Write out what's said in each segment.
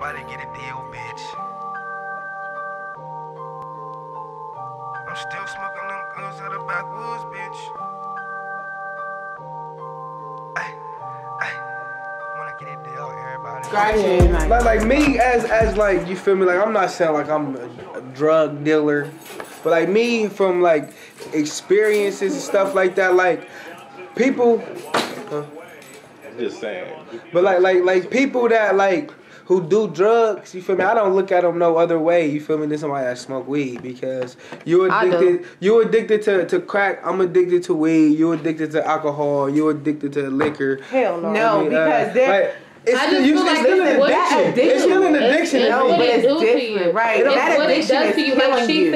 Everybody get a deal, bitch. I'm still smoking them guns out of backwoods, bitch. Wanna get a deal, everybody. Like me as like, you feel me? Like, I'm not saying like I'm a drug dealer, but like me from like experiences and stuff like that, like people. Just saying. But like people that like who do drugs, you feel me? I don't look at them no other way, you feel me, than somebody that smoke weed, because you addicted to crack. I'm addicted to weed. You addicted to alcohol. You addicted to liquor. Hell no. No, I mean, because they're. It's still an addiction. It's still an addiction. No, but it's different, right? That addiction is killing you.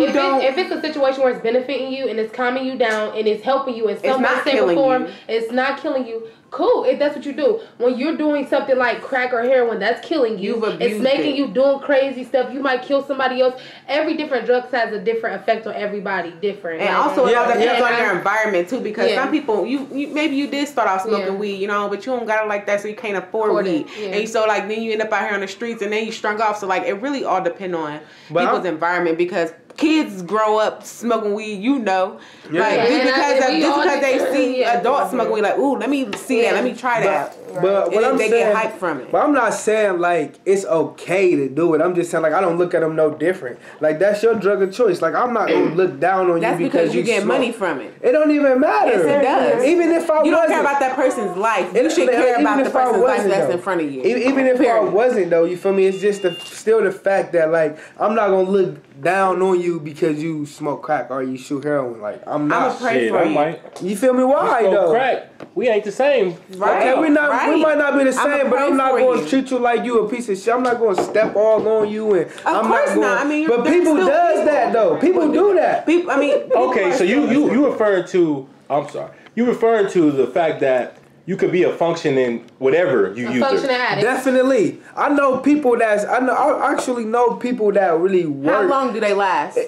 If it's a situation where it's benefiting you and it's calming you down and it's helping you in some way, shape, or form, it's not killing you. Cool, if that's what you do. When you're doing something like crack or heroin, that's killing you. It's making you doing crazy stuff. You might kill somebody else. Every different drug has a different effect on everybody. Different. And also it all depends on your environment too, because some people, you maybe you did start off smoking weed, you know, but you don't got it like that, so you can't afford weed. And so like then you end up out here on the streets and then you strung off. So like it really all depends on people's environment, because kids grow up smoking weed, you know. Like just because they see adults smoking weed, like, ooh, let me see that, let me try that. But what I'm they saying, get hyped from it. But I'm not saying like it's okay to do it. I'm just saying like I don't look at them no different. Like that's your drug of choice. Like I'm not gonna look down on that's you because you get smoke. money from it. It don't even matter. Yes, it does. Even if I you don't care about that person's life. You should care about the person's life that's in front of you. Even if I wasn't though, you feel me? It's just still the fact that like I'm not gonna look down on you because you smoke crack or you shoot heroin. Like I'm not. I'm pray for you. You feel me? Why though? Crack. We ain't the same. Right. Okay, we might not be the same, but I'm not going to treat you like you a piece of shit. I'm not going to step all on you, and of course not. I mean, but people does that though. People do that. People, I mean, okay. So you referring to? I'm sorry. You referring to the fact that you could be a functioning whatever you use. Definitely. I know people I actually know people that really work. How long do they last?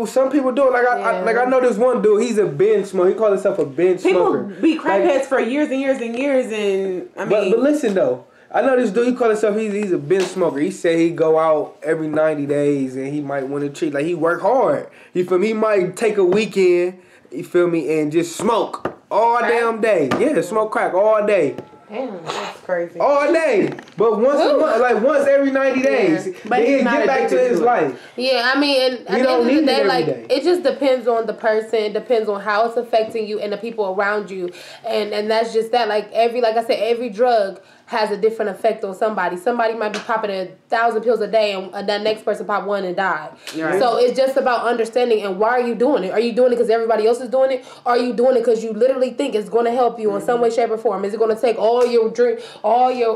Some people do it. I know this one dude. He's a binge smoker. He calls himself a binge smoker. People be crackheads for years and years and years, and I mean. But listen though, I know this dude. He calls himself he's a binge smoker. He said he go out every 90 days and he might want to treat like he work hard. You feel me? He might take a weekend. You feel me? And just smoke all damn day. Yeah, smoke crack all day. Damn, that's crazy. All day, but once every 90 days, but he'll get back to his life. Yeah, I mean, and at the end of the day, like it just depends on the person. It depends on how it's affecting you and the people around you, and that's just that. Like I said, every drug has a different effect on somebody. Somebody might be popping 1,000 pills a day, and the next person pop one and die. Right. So it's just about understanding. And why are you doing it? Are you doing it because everybody else is doing it? Or are you doing it because you literally think it's going to help you in some way, shape, or form? Is it going to take all your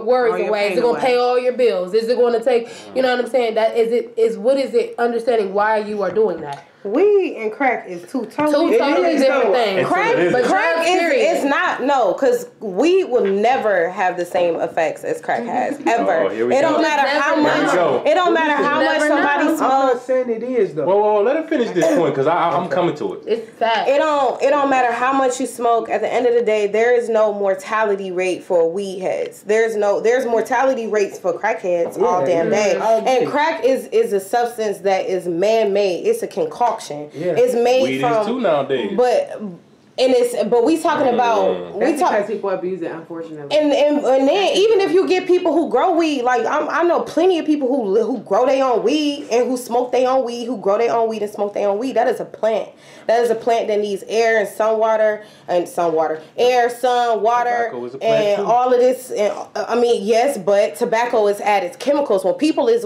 worries away? Is it going to pay all your bills? Is it going to take, you know what I'm saying? What is it? Understanding why you are doing that. Weed and crack is two totally different things. Crack is not, no, because weed will never have the same effects as crack has, ever. It don't matter how much. It don't matter how much somebody smokes. I'm not saying it is though. Well, let him finish this point because I'm coming to it. It's fact. It don't matter how much you smoke. At the end of the day, there is no mortality rate for weed heads. There's mortality rates for crackheads all damn day. And crack is a substance that is man-made. It's a concoction. It's made weed from is too nowadays. But we talking about because people abuse it, unfortunately. And then even if you get people who grow weed, like I know plenty of people who grow their own weed and who smoke their own weed, who grow their own weed and smoke their own weed. That is a plant. That is a plant that needs air and sun, water, and all of this. And I mean, yes, but tobacco is added chemicals. When people is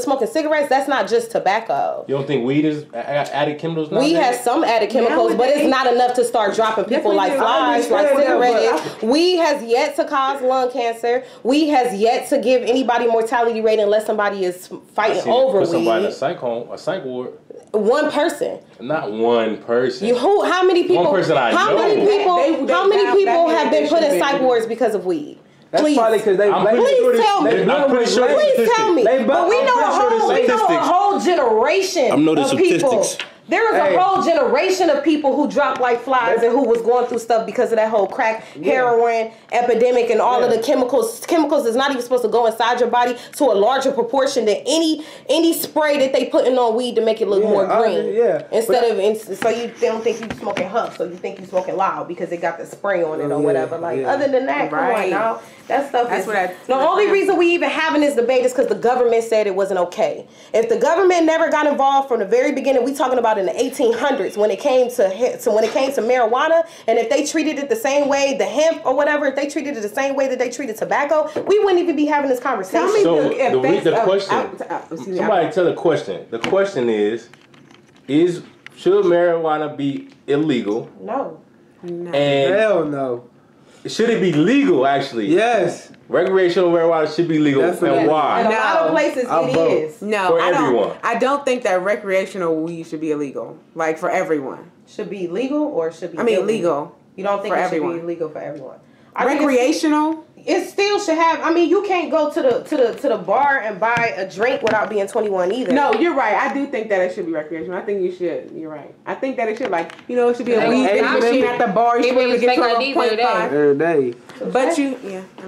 smoking cigarettes, that's not just tobacco. You don't think weed is added chemicals? Weed has some added chemicals, but it's not enough to start dropping people like flies, like cigarettes. Weed has yet to cause lung cancer. Weed has yet to give anybody mortality rate unless somebody is fighting over weed. Put somebody in a psych ward. One person. Not one person. How many people? One person I know. How many people have been put in psych wards because of weed? That's probably because they. Please tell me. Please tell me. But we know a whole generation of people There was a whole generation of people who dropped like flies and who was going through stuff because of that whole crack, heroin epidemic, and all of the chemicals. Chemicals is not even supposed to go inside your body to a larger proportion than any spray that they putting on weed to make it look more green. So you don't think you smoking huff, so you think you smoking loud because they got the spray on it or whatever. Like other than that, come on now. That stuff the only reason we even having this debate is because the government said it wasn't okay. If the government never got involved from the very beginning, we talking about in the 1800s when it came to marijuana, and if they treated it the same way, the hemp or whatever, if they treated it the same way that they treated tobacco, we wouldn't even be having this conversation. So the question, somebody tell the question. The question is should marijuana be illegal? No. And hell no. Should it be legal, actually? Yes. Recreational marijuana should be legal. Definitely. And why? In a lot of places it is. No, for everyone. I don't think that recreational weed should be illegal. Like for everyone. Should be legal or should be legal. You don't think for it everyone. should be legal for everyone? Recreational? It still should have. I mean, you can't go to the bar and buy a drink without being 21 either. No, you're right. I do think that it should be recreational. I think you should. You're right. I think that it should, like, it should be a weed machine at the bar. You should be able to get to a 0.5 every day. But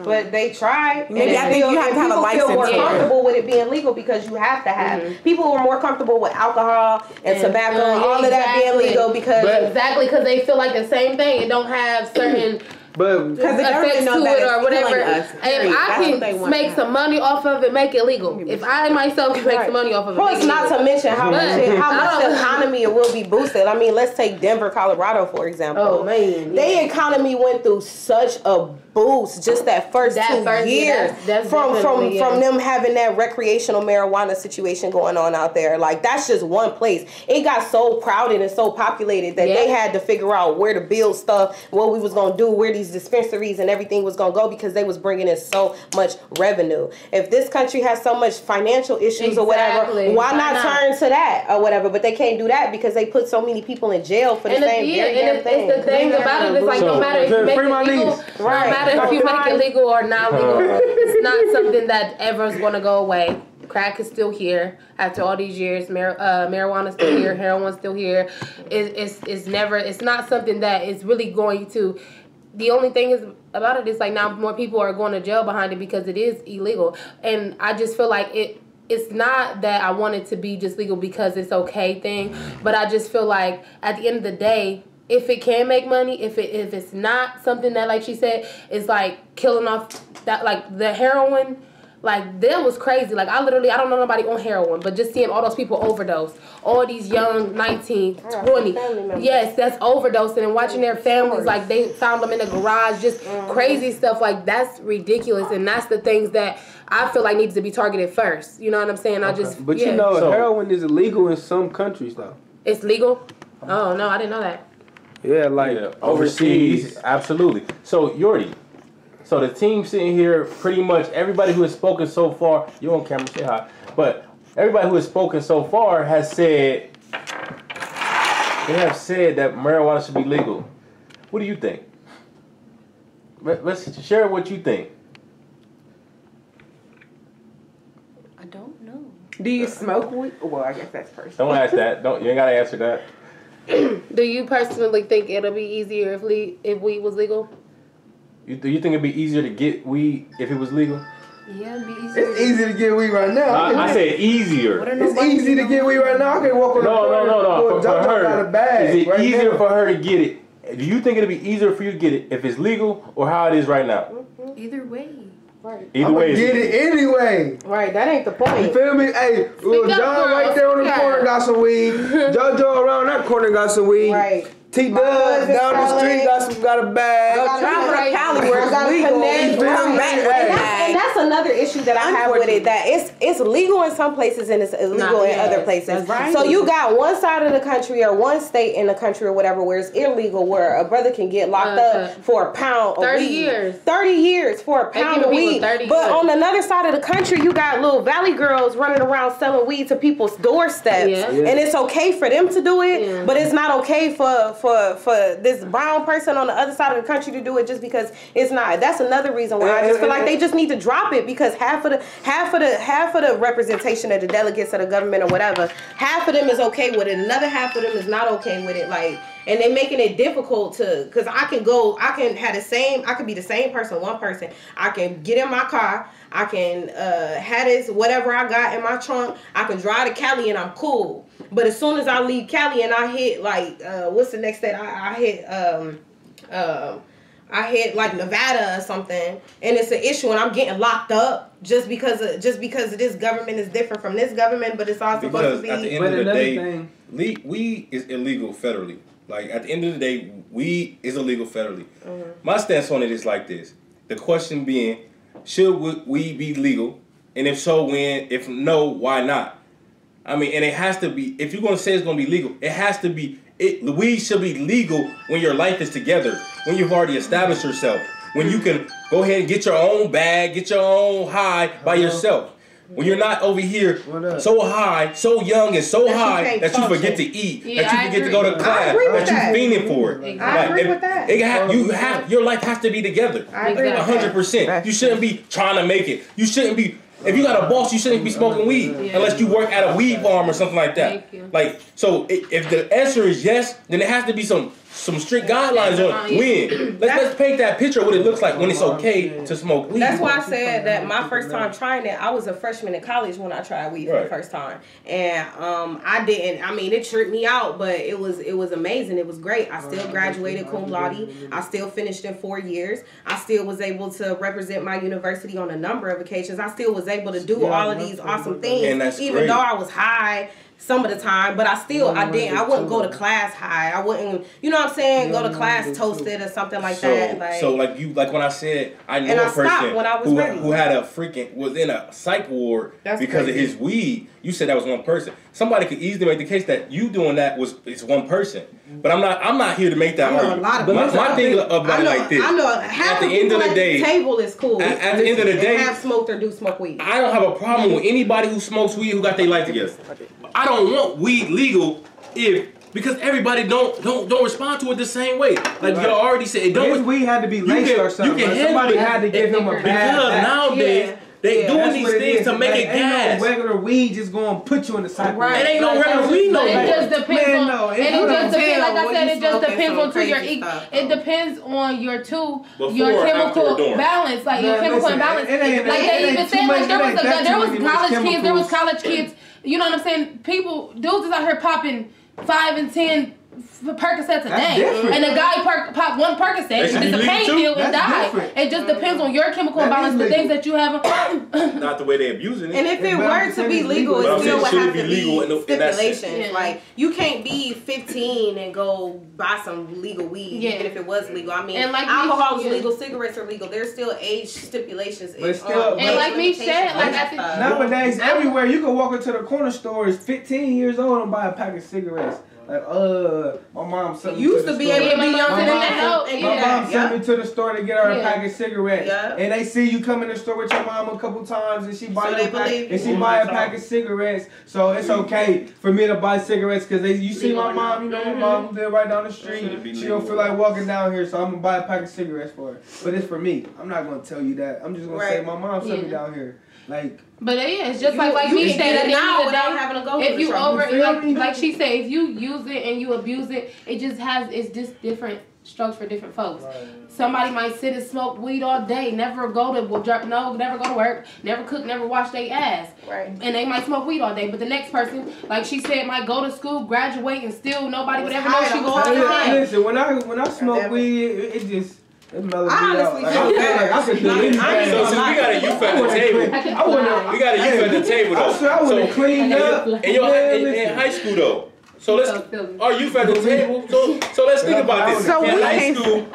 but they tried. Maybe I think you have to have a license. People feel more comfortable with it being legal because you have to have. People are more comfortable with alcohol and tobacco and all of that being legal because because they feel like the same thing. It don't have certain. But because the effects to it or whatever. Us, and if I can make some money off of it, make it legal. If I myself can make some money off of it, plus not to mention how much the economy will be boosted. I mean, let's take Denver, Colorado for example. Oh man, their economy went through such a boost just that first 2 years from them having that recreational marijuana situation going on out there. Like that's just one place. It got so crowded and so populated that they had to figure out where to build stuff, what we was gonna do, where these dispensaries and everything was gonna go because they was bringing in so much revenue. If this country has so much financial issues or whatever, why not turn to that or whatever? But they can't do that because they put so many people in jail for the same damn thing. It's the thing about it. It's like no matter if you make it legal, no matter if you make it legal or not legal, it's not something that ever is gonna go away. Crack is still here after all these years. Marijuana's still here. Heroin's still here. It's not something that is really going to. The only thing is about it is like now more people are going to jail behind it because it is illegal. And I just feel like it's not that I want it to be just legal because it's okay thing, but I just feel like at the end of the day, if it can make money, if it's not something that, like she said, is like killing off that, like the heroin. Like, that was crazy. Like, I don't know nobody on heroin, but just seeing all those people overdose. All these young 19, 20. Yes, that's overdosing and watching their families, like, they found them in the garage, just crazy stuff. Like, that's ridiculous. And that's the things that I feel like needs to be targeted first. You know what I'm saying? But you know, heroin is illegal in some countries, though. It's legal? Oh, no, I didn't know that. Yeah, like overseas. Absolutely. So, Yordi. So the team sitting here, pretty much everybody who has spoken so far, you're on camera, say hi, but everybody who has spoken so far has said, they have said that marijuana should be legal. What do you think? Let's share what you think. I don't know. Do you smoke weed? Well, I guess that's personal. Don't ask that. You ain't got to answer that. Do you personally think it'll be easier if weed was legal? Do you think it'd be easier to get weed if it was legal? Yeah, it'd be easier. It's easy to get weed right now. I said easier. It's easy to get weed right now. I can walk on the corner. No. For her, got a bag is it easier for her to get it? Do you think it'd be easier for you to get it if it's legal or how it is right now? Either way. Right. Either way. Get it anyway. Right, that ain't the point. You feel me? Hey, John right there on the corner got some weed. JoJo around that corner got some weed. Right. T-Dub down the street got a bag. Travel to Cali where it's legal. Come back. And that's another issue that I have with it, that it's legal in some places and it's illegal in other places. Right. So you got one side of the country or one state in the country or whatever where it's illegal, where a brother can get locked up for a pound of 30 weed. years. 30 years for a pound of weed. But on another side of the country, you got little valley girls running around selling weed to people's doorsteps. Yeah. And it's okay for them to do it, but it's not okay for this brown person on the other side of the country to do it just because it's not. That's another reason why I just feel like they just need to drop it because half of the representation of the delegates of the government or whatever, half of them is okay with it, another half of them is not okay with it. Like, and they making it difficult to, because I can be the same person, one person. I can get in my car, I can have this whatever I got in my trunk, I can drive to Cali and I'm cool. But as soon as I leave Cali and I hit like what's the next state? I hit like Nevada or something, and it's an issue, and I'm getting locked up just because this government is different from this government, but it's all supposed to be. At the end of the day, weed is illegal federally. Like at the end of the day, weed is illegal federally. Mm-hmm. My stance on it is like this: the question being, should weed be legal, and if so, when? If no, why not? I mean, and it has to be. If you're going to say it's going to be legal, it has to be. Weed should be legal when your life is together, when you've already established yourself, when you can go ahead and get your own bag, get your own high by yourself. When you're not over here so high, so young and so high that you forget to eat, that you forget to go to class, that you're fiending for it. Exactly. I agree with that. Your life has to be together. I agree 100%. You shouldn't be trying to make it. You shouldn't be. If you got a boss, you shouldn't be smoking weed unless you work at a weed farm or something like that. Like, so if the answer is yes, then it has to be some strict guidelines on when. Let's paint that picture of what it looks like when it's okay to smoke weed. That's why I said that my first time trying it, I was a freshman in college when I tried weed for the first time, and it tripped me out, but it was amazing. It was great. I still graduated cum laude. I still finished in 4 years. I still was able to represent my university on a number of occasions. I still was able to do all of these awesome things, even though I was high some of the time, but I wouldn't go to class high. I wouldn't, you know what I'm saying, go to class toasted or something like that. Like when I said I know a person who had was in a psych ward because of his weed. You said that was one person. Somebody could easily make the case that you doing that is one person. But I'm not here to make that argument. My thing about it like this. I know half the people at the table is cool. At the end of the day, have smoked or do smoke weed. I don't have a problem with anybody who smokes weed who got their life together. I don't want weed legal because everybody don't respond to it the same way. Like you already said, his weed had to be laced or something. Somebody had to give him a bad. Because nowadays they doing these things to make it gas. Ain't no regular weed just gonna put you in the cycle. Right. It ain't no regular weed no more. It just depends on. And it just depends. Like I said, it just depends on your. It depends on your chemical balance, like your chemical imbalance. Like they even said, like there was college kids. You know what I'm saying? Dudes is out here popping 5 and 10 Percocets a day, and the guy pop one Percocet, it's a pain pill and die. It just depends on your chemical imbalance, the things that you have. Not the way they're abusing it. And if it were to be legal, it still would have to be stipulations. Like you can't be 15 and go buy some legal weed, even if it was legal. I mean, alcohol is legal, cigarettes are legal. There's still age stipulations. And like me said, nowadays everywhere you can walk into the corner store is 15 years old and buy a pack of cigarettes. Like, my mom sent me used to be able to be younger than that. My mom sent me to the store to get her a pack of cigarettes. Yeah. And they see you come in the store with your mom a couple times and she buy a pack of cigarettes. So it's okay for me to buy cigarettes because you see my mom, my mom live right down the street. She don't feel like walking down here, so I'm going to buy a pack of cigarettes for her. But it's for me. I'm not going to tell you that. I'm just going to say my mom sent me down here. But it's just like me saying now without having to go. If you like she said, if you use it and you abuse it, it's just different strokes for different folks. Right. Somebody might sit and smoke weed all day, never go to work, never cook, never wash their ass, and they might smoke weed all day. But the next person, like she said, might go to school, graduate, and still nobody would ever know she going to school. Listen, when I smoke weed, it just. Honestly, so since we got a youth at the table, I would have cleaned up. In high school though, so our youth at the table. So let's think about this. In high school,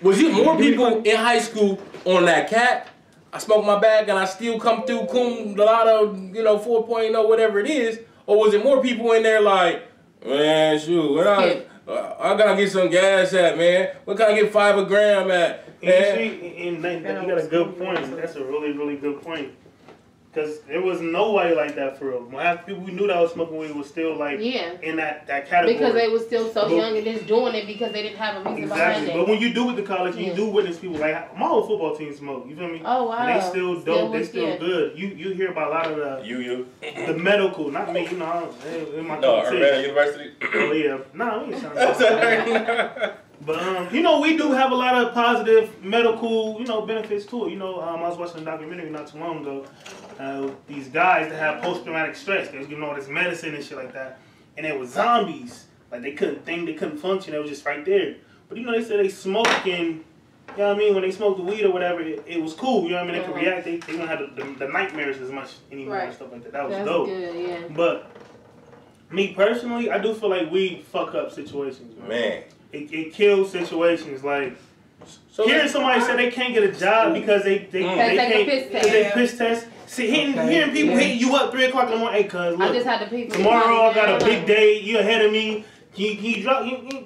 was it more people in high school on that cat? I smoke my bag and I still come through cum laude, 4.0, whatever it is, or was it more people in there like, man, shoot, I gotta get some gas at, man. What can I get 5 a gram at? You got a good point. That's a really, really good point. Because there was nobody like that for real. Half the people we knew that was smoking weed was still like in that category. Because they was still so young and just doing it because they didn't have a reason behind it. But when you do with the college, you do witness people like my whole football team smoke. You feel me? Oh wow. And they still dope. They still good. You hear about a lot of the medical, not me. You know, in my Urbana University. Oh yeah. Nah, we ain't sounding. But you know, we do have a lot of positive medical, you know, benefits to it. You know, I was watching a documentary not too long ago. These guys that have post-traumatic stress, they was giving all this medicine and shit like that, and they were zombies. Like they couldn't think, they couldn't function. They was just right there. But you know, they said they smoked and, you know what I mean, when they smoked the weed or whatever, it was cool. You know what I mean? They could react. They don't have the nightmares as much anymore and stuff like that. That was dope. Good, yeah. But me personally, I do feel like weed fuck up situations. Man. It kills situations. Like hearing somebody say they can't get a job because they can't piss test. See, hearing people hitting you up 3 o'clock in the morning. Hey, cuz, look, I just had to pee. Tomorrow I got a big day. You ahead of me. Can you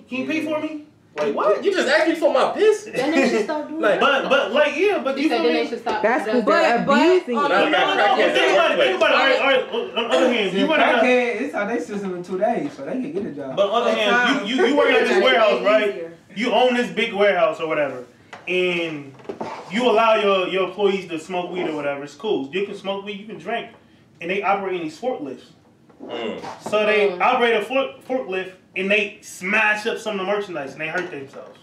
pee for me? Like what? You just asked me for my piss? Then they should start doing like, but you feel me? They should stop. That's because they're abusing it. No. Think about it. All right. On the other hand, you it's how they system in 2 days, so they can get a job. But on the other hand, you work at this warehouse, right? You own this big warehouse or whatever, and you allow your employees to smoke weed or whatever. It's cool. You can smoke weed, you can drink, and they operate in these forklifts. So they operate a forklift and they smash up some of the merchandise and they hurt themselves.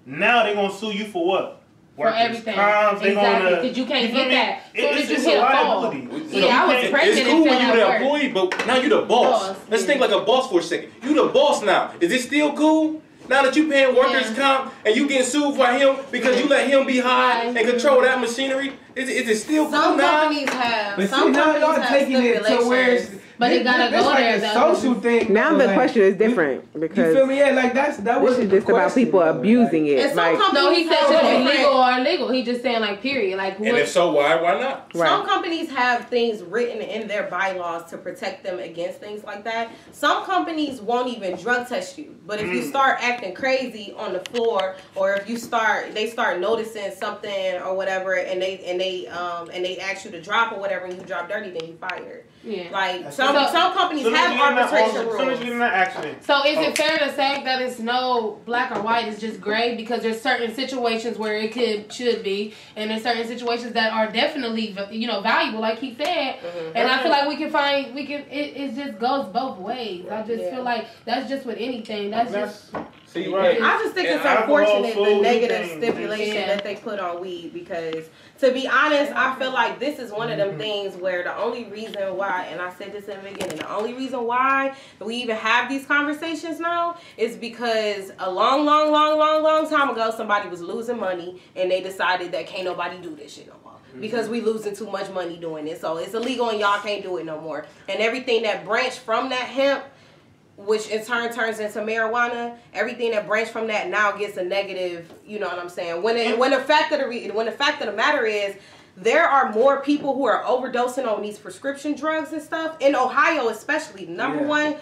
Now they're gonna sue you for what? For everything. Crimes, exactly, because you can't get that. It's a liability. Yeah, I was pregnant. It's cool when you're the employee, but now you're the boss. Let's think like a boss for a second. You the boss now. Is it still cool? Now that you paying workers' comp and you getting sued for him because you let him be high and control that machinery, is it still cool now? Some companies have. But some companies have taking it to where but it gotta go like there. A social thing. Now the question is different because you feel me? Yeah, like that was this is just about people abusing it. And some like, companies no, he said should have be legal or illegal. He just saying like period. Like and if so, why not? Some companies have things written in their bylaws to protect them against things like that. Some companies won't even drug test you, but if you start acting crazy on the floor, or if they start noticing something or whatever, and they ask you to drop or whatever, and you drop dirty, then you fired. Yeah. Like some companies have arbitration rules. As soon as you get in that accident. So is it fair to say that it's no black or white, it's just gray, because there's certain situations where it should be, and there's certain situations that are definitely valuable, like he said. And I feel like it just goes both ways. I just feel like that's just with anything. That's just. See, right. I just think it's unfortunate the negative stipulation that they put on weed, because to be honest, I feel like this is one of them things where the only reason why, and I said this in the beginning, the only reason why we even have these conversations now is because a long time ago somebody was losing money and they decided that can't nobody do this shit no more. Because we losing too much money doing it. So it's illegal and y'all can't do it no more. And everything that branched from that hemp, which in turn turns into marijuana, everything that branched from that now gets a negative, you know what I'm saying? When the fact of the matter is, there are more people who are overdosing on these prescription drugs and stuff in Ohio, especially number one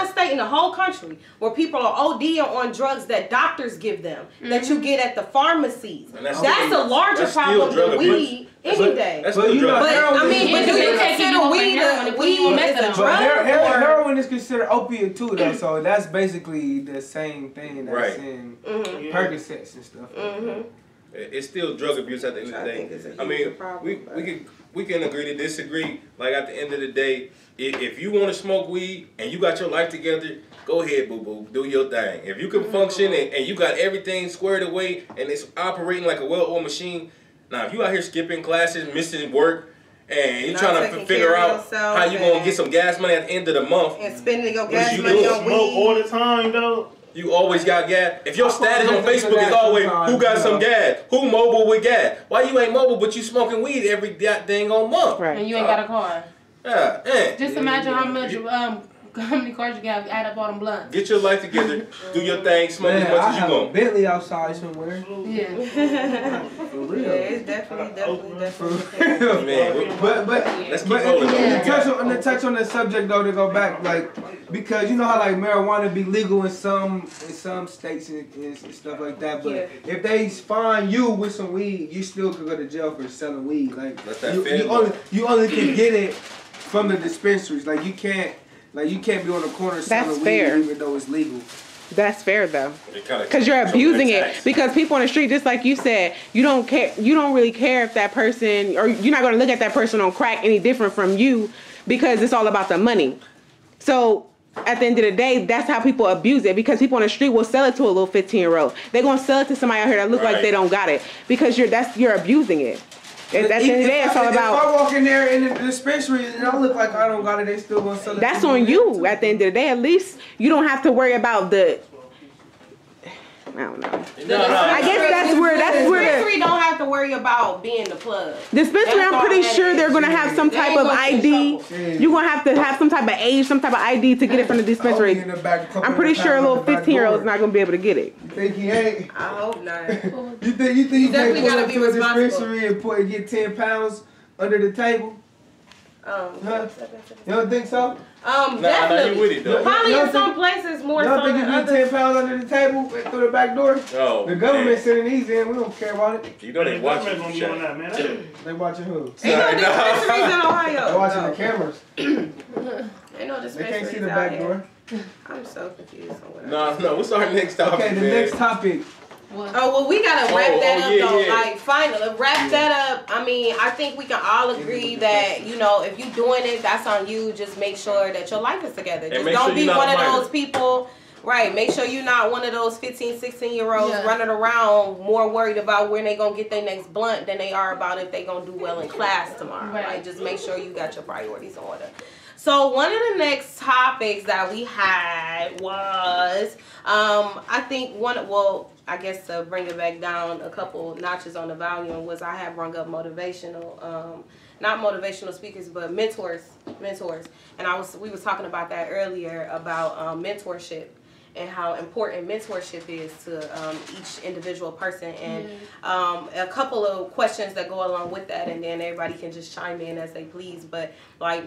state in the whole country, where people are ODing on drugs that doctors give them, that you get at the pharmacies. That's a larger problem than weed any day. But do you consider weed as a drug? Heroin is considered opiate too, though. So that's basically the same thing that's in Percocets and stuff. It's still drug abuse at the end of the day. I mean, we can agree to disagree. Like at the end of the day, if you want to smoke weed and you got your life together, go ahead, boo boo, do your thing. If you can function and you got everything squared away and it's operating like a well-oiled machine. Now, if you out here skipping classes, missing work, and you're trying to figure out how you gonna get some gas money at the end of the month, and spending your gas money on weed all the time, though. You always got gas. If your status on Facebook is always, who got some gas? Who mobile with gas? Why you ain't mobile but you smoking weed every dang on month? Right. And you ain't got a car. Yeah. Just imagine how much How many cards you got? Add up all them blunts. Get your life together. Do your thing. Smoke as much as you have want. a Bentley outside somewhere. Yeah. For real. Yeah, it's definitely. Man, But let's keep rolling. To touch on the subject though, to go back, like, because you know how like marijuana be legal in some states and stuff like that, but if they find you with some weed, you still could go to jail for selling weed. Like you only can get it from the dispensaries. Like you can't be on the corner selling weed even though it's legal. That's fair though, because you're abusing it. Because people on the street, just like you said, you don't care. You don't really care if that person, or you're not going to look at that person on crack any different from you, because it's all about the money. So at the end of the day, that's how people abuse it. Because people on the street will sell it to a little 15-year-old. They're gonna sell it to somebody out here that look like they don't got it, because you're abusing it. At the end of the day, it's all about. If I walk in there in the dispensary and I look like I don't got it, they still gonna sell it. That's on you. At the end of the day, at least you don't have to worry about the. I don't know. I guess that's where dispensary don't have to worry about being the plug. Dispensary, I'm pretty sure they're gonna have some type of ID. You're gonna have to have some type of age, some type of ID to get it from the dispensary. I'm pretty sure a little 15-year-old is not gonna be able to get it. You think he ain't? I hope not. You think you definitely can't gotta go be to a responsible. dispensary and get 10 pounds under the table? Huh? You don't think so? Definitely. you with it though. Probably in some places more You so don't think than you get others. 10 pounds under the table through the back door? Oh, The government sending these in. We don't care about it. You know they The watching government you. gonna be on that, man. They watching who? Ain't no dispensaries in Ohio. They watching the cameras. Ain't no They dispensaries can't see the out back here. door. I'm so confused on what No. What's our next topic? Okay, the man? next topic. Oh, well, we gotta wrap that up, though. Yeah. Like, finally, wrap that up. I mean, I think we can all agree that, you know, if you're doing it, that's on you. Just make sure that your life is together. And Just make don't sure be you're not one a of minor. those people. Right, make sure you're not one of those 15, 16-year-olds running around more worried about when they gonna get their next blunt than they are about if they gonna do well in class tomorrow. Right. Like, just make sure you got your priorities in order. So one of the next topics that we had was, I think I guess to bring it back down a couple notches on the volume, was I have rung up motivational, not motivational speakers, but mentors. And we was talking about that earlier about mentorship and how important mentorship is to each individual person, and a couple of questions that go along with that, and then everybody can just chime in as they please. But like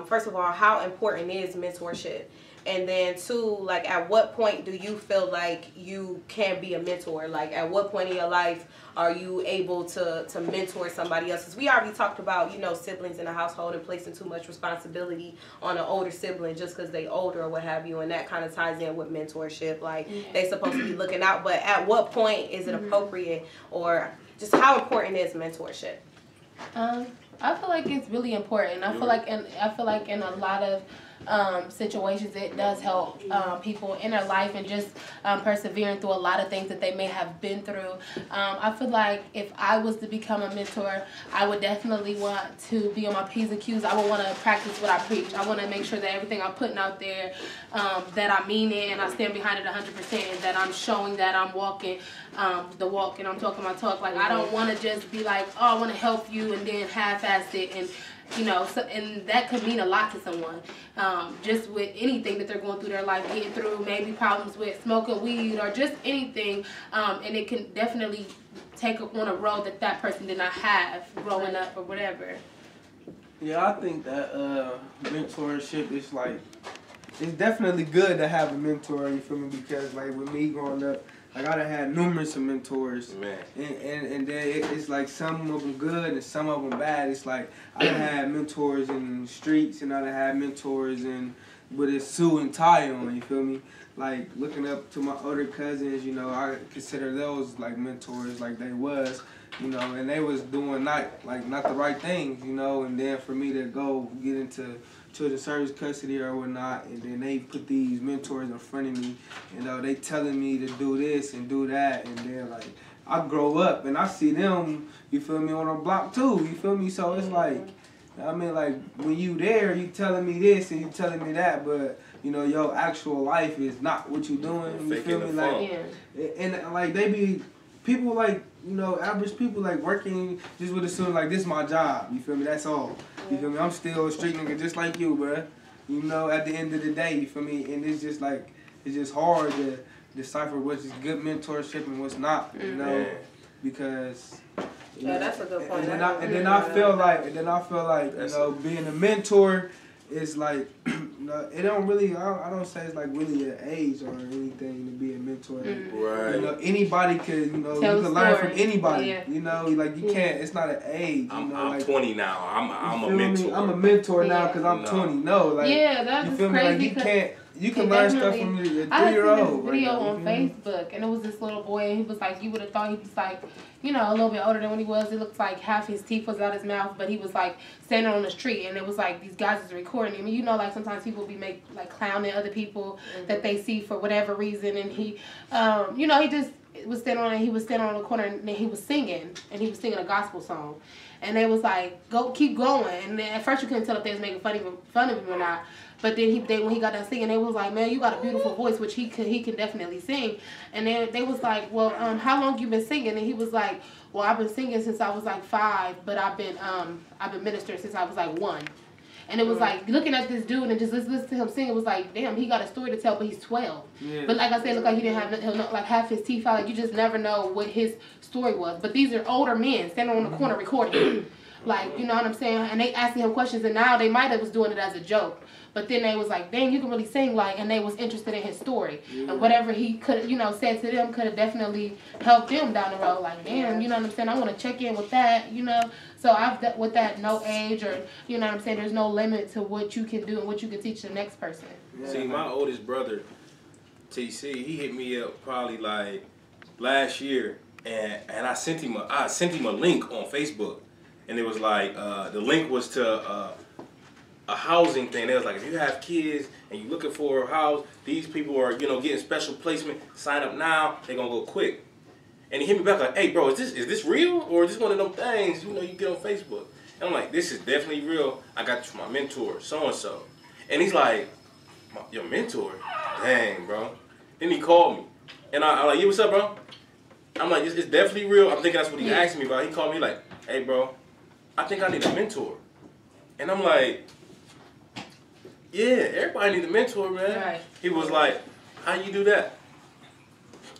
first of all, how important is mentorship? And then two, like at what point do you feel like you can be a mentor? Like at what point in your life are you able to mentor somebody else? Because we already talked about, you know, siblings in the household and placing too much responsibility on an older sibling just because they older or what have you. And that kind of ties in with mentorship. Like they supposed to be looking out. But at what point is it appropriate, or just how important is mentorship? I feel like it's really important. I feel like in a lot of situations it does help people in their life and just persevering through a lot of things that they may have been through. I feel like if I was to become a mentor, I would definitely want to be on my P's and Q's. I would want to practice what I preach. I want to make sure that everything I'm putting out there, that I mean it and I stand behind it 100%, and that I'm showing that I'm walking the walk and I'm talking my talk. Like I don't want to just be like, oh, I want to help you and then half-ass it, and you know, so, and that could mean a lot to someone. Just with anything that they're going through their life, getting through maybe problems with smoking weed or just anything, and it can definitely take on a road that person did not have growing up or whatever. Yeah, I think that mentorship is like, it's definitely good to have a mentor, you feel me? Because like with me growing up, like I done had numerous of mentors, Man. and then it's like some of them good and some of them bad. It's like I done had mentors in the streets, and I done had mentors with a suit and tie on, you feel me? Like looking up to my older cousins, you know, I consider those like mentors, like they was, you know, and they was doing not the right things, you know, and then for me to go get into children's service custody or whatnot, and then they put these mentors in front of me, you know, they telling me to do this and do that, and then like I grow up and I see them, you feel me, on a block too, you feel me? So it's like, I mean, like when you there, you telling me this and you telling me that, but you know your actual life is not what you doing. You feel me? Like, and like they be people like, you know, average people like working just with assume like this is my job. You feel me? That's all. You feel me? I'm still a street nigga just like you, bruh. You know, at the end of the day, you feel me? And it's just like, it's just hard to decipher what's good mentorship and what's not, you know, because. Yeah, that's a good point. And then I feel like, you know, being a mentor is like, you know, it don't really, I don't say it's like really an age or anything to be a mentor. Right. You know, anybody could, you know, you can learn from anybody. You know, like you can't, it's not an age. I'm like, 20 now. I'm a mentor. Me? I'm a mentor now because I'm 20. No, like, that's you feel crazy. Me? Like you can learn stuff from a 3-year-old. I seen this video on Facebook, and it was this little boy, and he was like, you would have thought he was like, you know, a little bit older than what he was. It looked like half his teeth was out his mouth, but he was like standing on the street, and it was like these guys was recording him. You know, like sometimes people be clowning other people that they see for whatever reason, and he, you know, he just was standing on the corner, and he was singing a gospel song, and they was like, keep going, and then at first you couldn't tell if they was making fun of him or not. But then when he got done singing, they was like, man, you got a beautiful voice, which he can definitely sing. And then they was like, well, how long you been singing? And he was like, well, I've been singing since I was like 5, but I've been ministering since I was like 1. And it was like looking at this dude and just listening to him sing, it was like, damn, he got a story to tell, but he's 12. Yeah. But like I said, it looked like he didn't have like half his teeth out. Like you just never know what his story was. But these are older men standing on the corner recording. Like, you know what I'm saying? And they asking him questions, and now they might have was doing it as a joke. But then they was like, dang, you can really sing, like, and they was interested in his story. And whatever he could, you know, said to them could have definitely helped them down the road. Like, damn, you know what I'm saying? I want to check in with that, you know. So with that, no age or, you know what I'm saying, there's no limit to what you can do and what you can teach the next person. See, my oldest brother, TC, he hit me up probably like last year, and I sent him a link on Facebook. And it was like, the link was to a housing thing. It was like, if you have kids and you're looking for a house, these people are, you know, getting special placement. Sign up now. They're going to go quick. And he hit me back like, hey, bro, is this real? Or is this one of them things, you know, you get on Facebook? And I'm like, this is definitely real. I got this from my mentor, so-and-so. And he's like, your mentor? Dang, bro. Then he called me. And I'm like, yeah, what's up, bro? I'm like, it's definitely real. I'm thinking that's what he asked me about. He called me like, hey, bro, I think I need a mentor. And I'm like, yeah, everybody needs a mentor, man. Right. He was like, how you do that?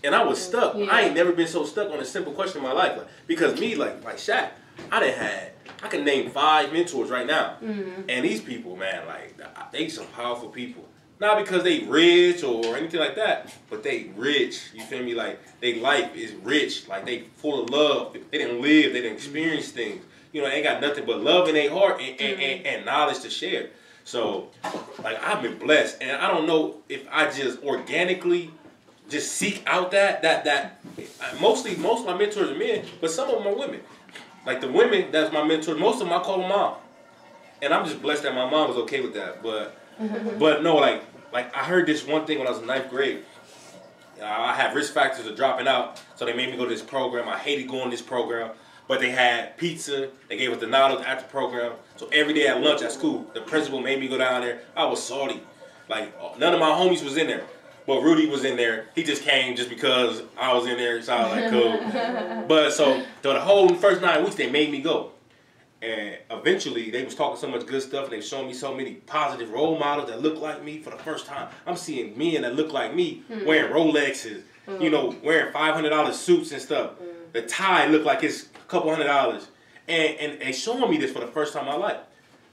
And I was stuck. Yeah. I ain't never been so stuck on a simple question in my life. Like, because me, like Shaq, I can name 5 mentors right now. Mm-hmm. And these people, man, like, they some powerful people. Not because they rich or anything like that, but they rich. You feel me? Like, their life is rich. Like, they full of love. They didn't live. They didn't experience things. You know, they ain't got nothing but love in their heart and knowledge to share. So, like, I've been blessed. And I don't know if I just organically just seek out that most of my mentors are men, but some of them are women. Like, the women that's my mentors, most of them I call them mom. And I'm just blessed that my mom was okay with that. But no, like I heard this one thing when I was in 9th grade. I had risk factors of dropping out, so they made me go to this program. I hated going to this program. But they had pizza. They gave us the $9 after program. So every day at lunch at school, the principal made me go down there. I was salty. Like, none of my homies was in there. But Rudy was in there. He just came just because I was in there. So I was like, cool. But so the whole first 9 weeks, they made me go. And eventually, they was talking so much good stuff. And they was showing me so many positive role models that look like me for the first time. I'm seeing men that look like me wearing Rolexes, you know, wearing $500 suits and stuff. The tie looked like it's couple $100, and showing me this for the first time in my life.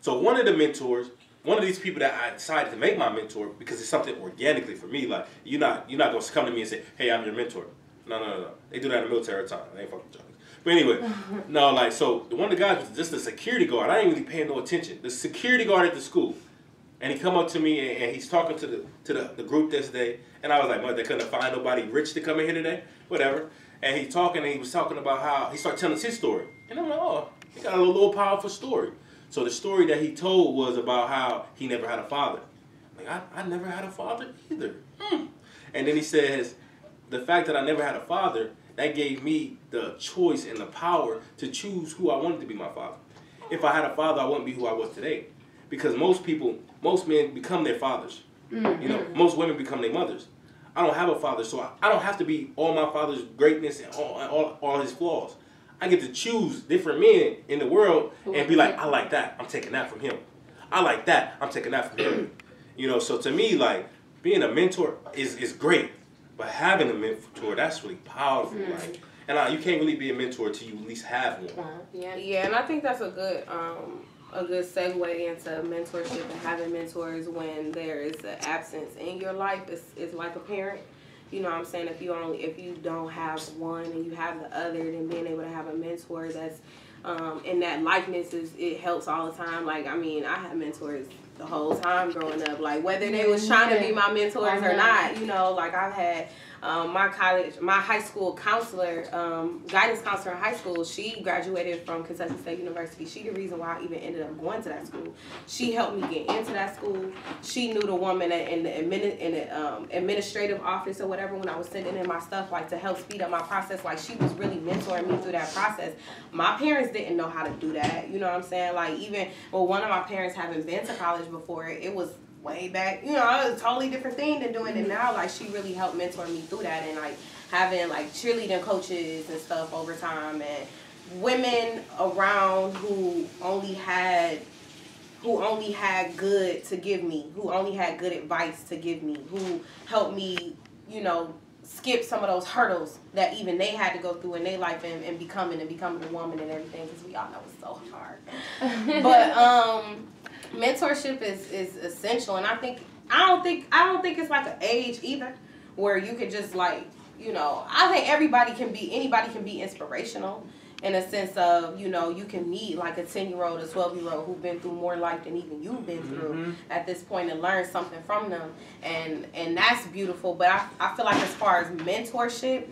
So one of the mentors, one of these people that I decided to make my mentor because it's something organically for me. Like, you're not gonna come to me and say, hey, I'm your mentor. No. They do that in the military all the time. They ain't fucking joking. But anyway, no, like, so one of the guys was just the security guard. I ain't really paying no attention. The security guard at the school, and he come up to me and he's talking to the group this day, and I was like, they couldn't find nobody rich to come in here today, whatever. And he was talking about how he started telling us his story. And I'm like, oh, he got a little powerful story. So the story that he told was about how he never had a father. Like, I never had a father either. And then he says, the fact that I never had a father, that gave me the choice and the power to choose who I wanted to be my father. If I had a father, I wouldn't be who I was today. Because most men become their fathers. Mm-hmm. You know, most women become their mothers. I don't have a father, so I don't have to be all my father's greatness and all his flaws. I get to choose different men in the world and be like, I like that. I'm taking that from him. I like that. I'm taking that from him. You know, so to me, like, being a mentor is great, but having a mentor, that's really powerful. Like, and you can't really be a mentor until you at least have one. Yeah, and I think that's a good segue into mentorship and having mentors when there is an absence in your life. It's like a parent. You know what I'm saying? If you don't have one and you have the other, then being able to have a mentor that's and that likeness it helps all the time. Like, I mean, I had mentors the whole time growing up. Like, whether they was trying to be my mentors or not, you know, like I've had my high school counselor, guidance counselor in high school, she graduated from Kentucky State University. She the reason why I even ended up going to that school. She helped me get into that school. She knew the woman in the administrative office or whatever when I was sending in my stuff, like, to help speed up my process. Like, she was really mentoring me through that process. My parents didn't know how to do that. You know what I'm saying? Like, even, well, one of my parents having been to college before, it was way back, you know, it was a totally different thing than doing it now. Like, she really helped mentor me through that, and like having like cheerleading coaches and stuff over time, and women around who only had good to give me, who only had good advice to give me, who helped me, you know, skip some of those hurdles that even they had to go through in their life and becoming a woman and everything, because we all know it's so hard. But mentorship is essential, and I don't think it's like an age either where you could just, like, you know, I think anybody can be inspirational in a sense of, you know, you can meet like a 10-year-old, a 12-year-old who've been through more life than even you've been through at this point and learn something from them, and that's beautiful. But I feel like as far as mentorship,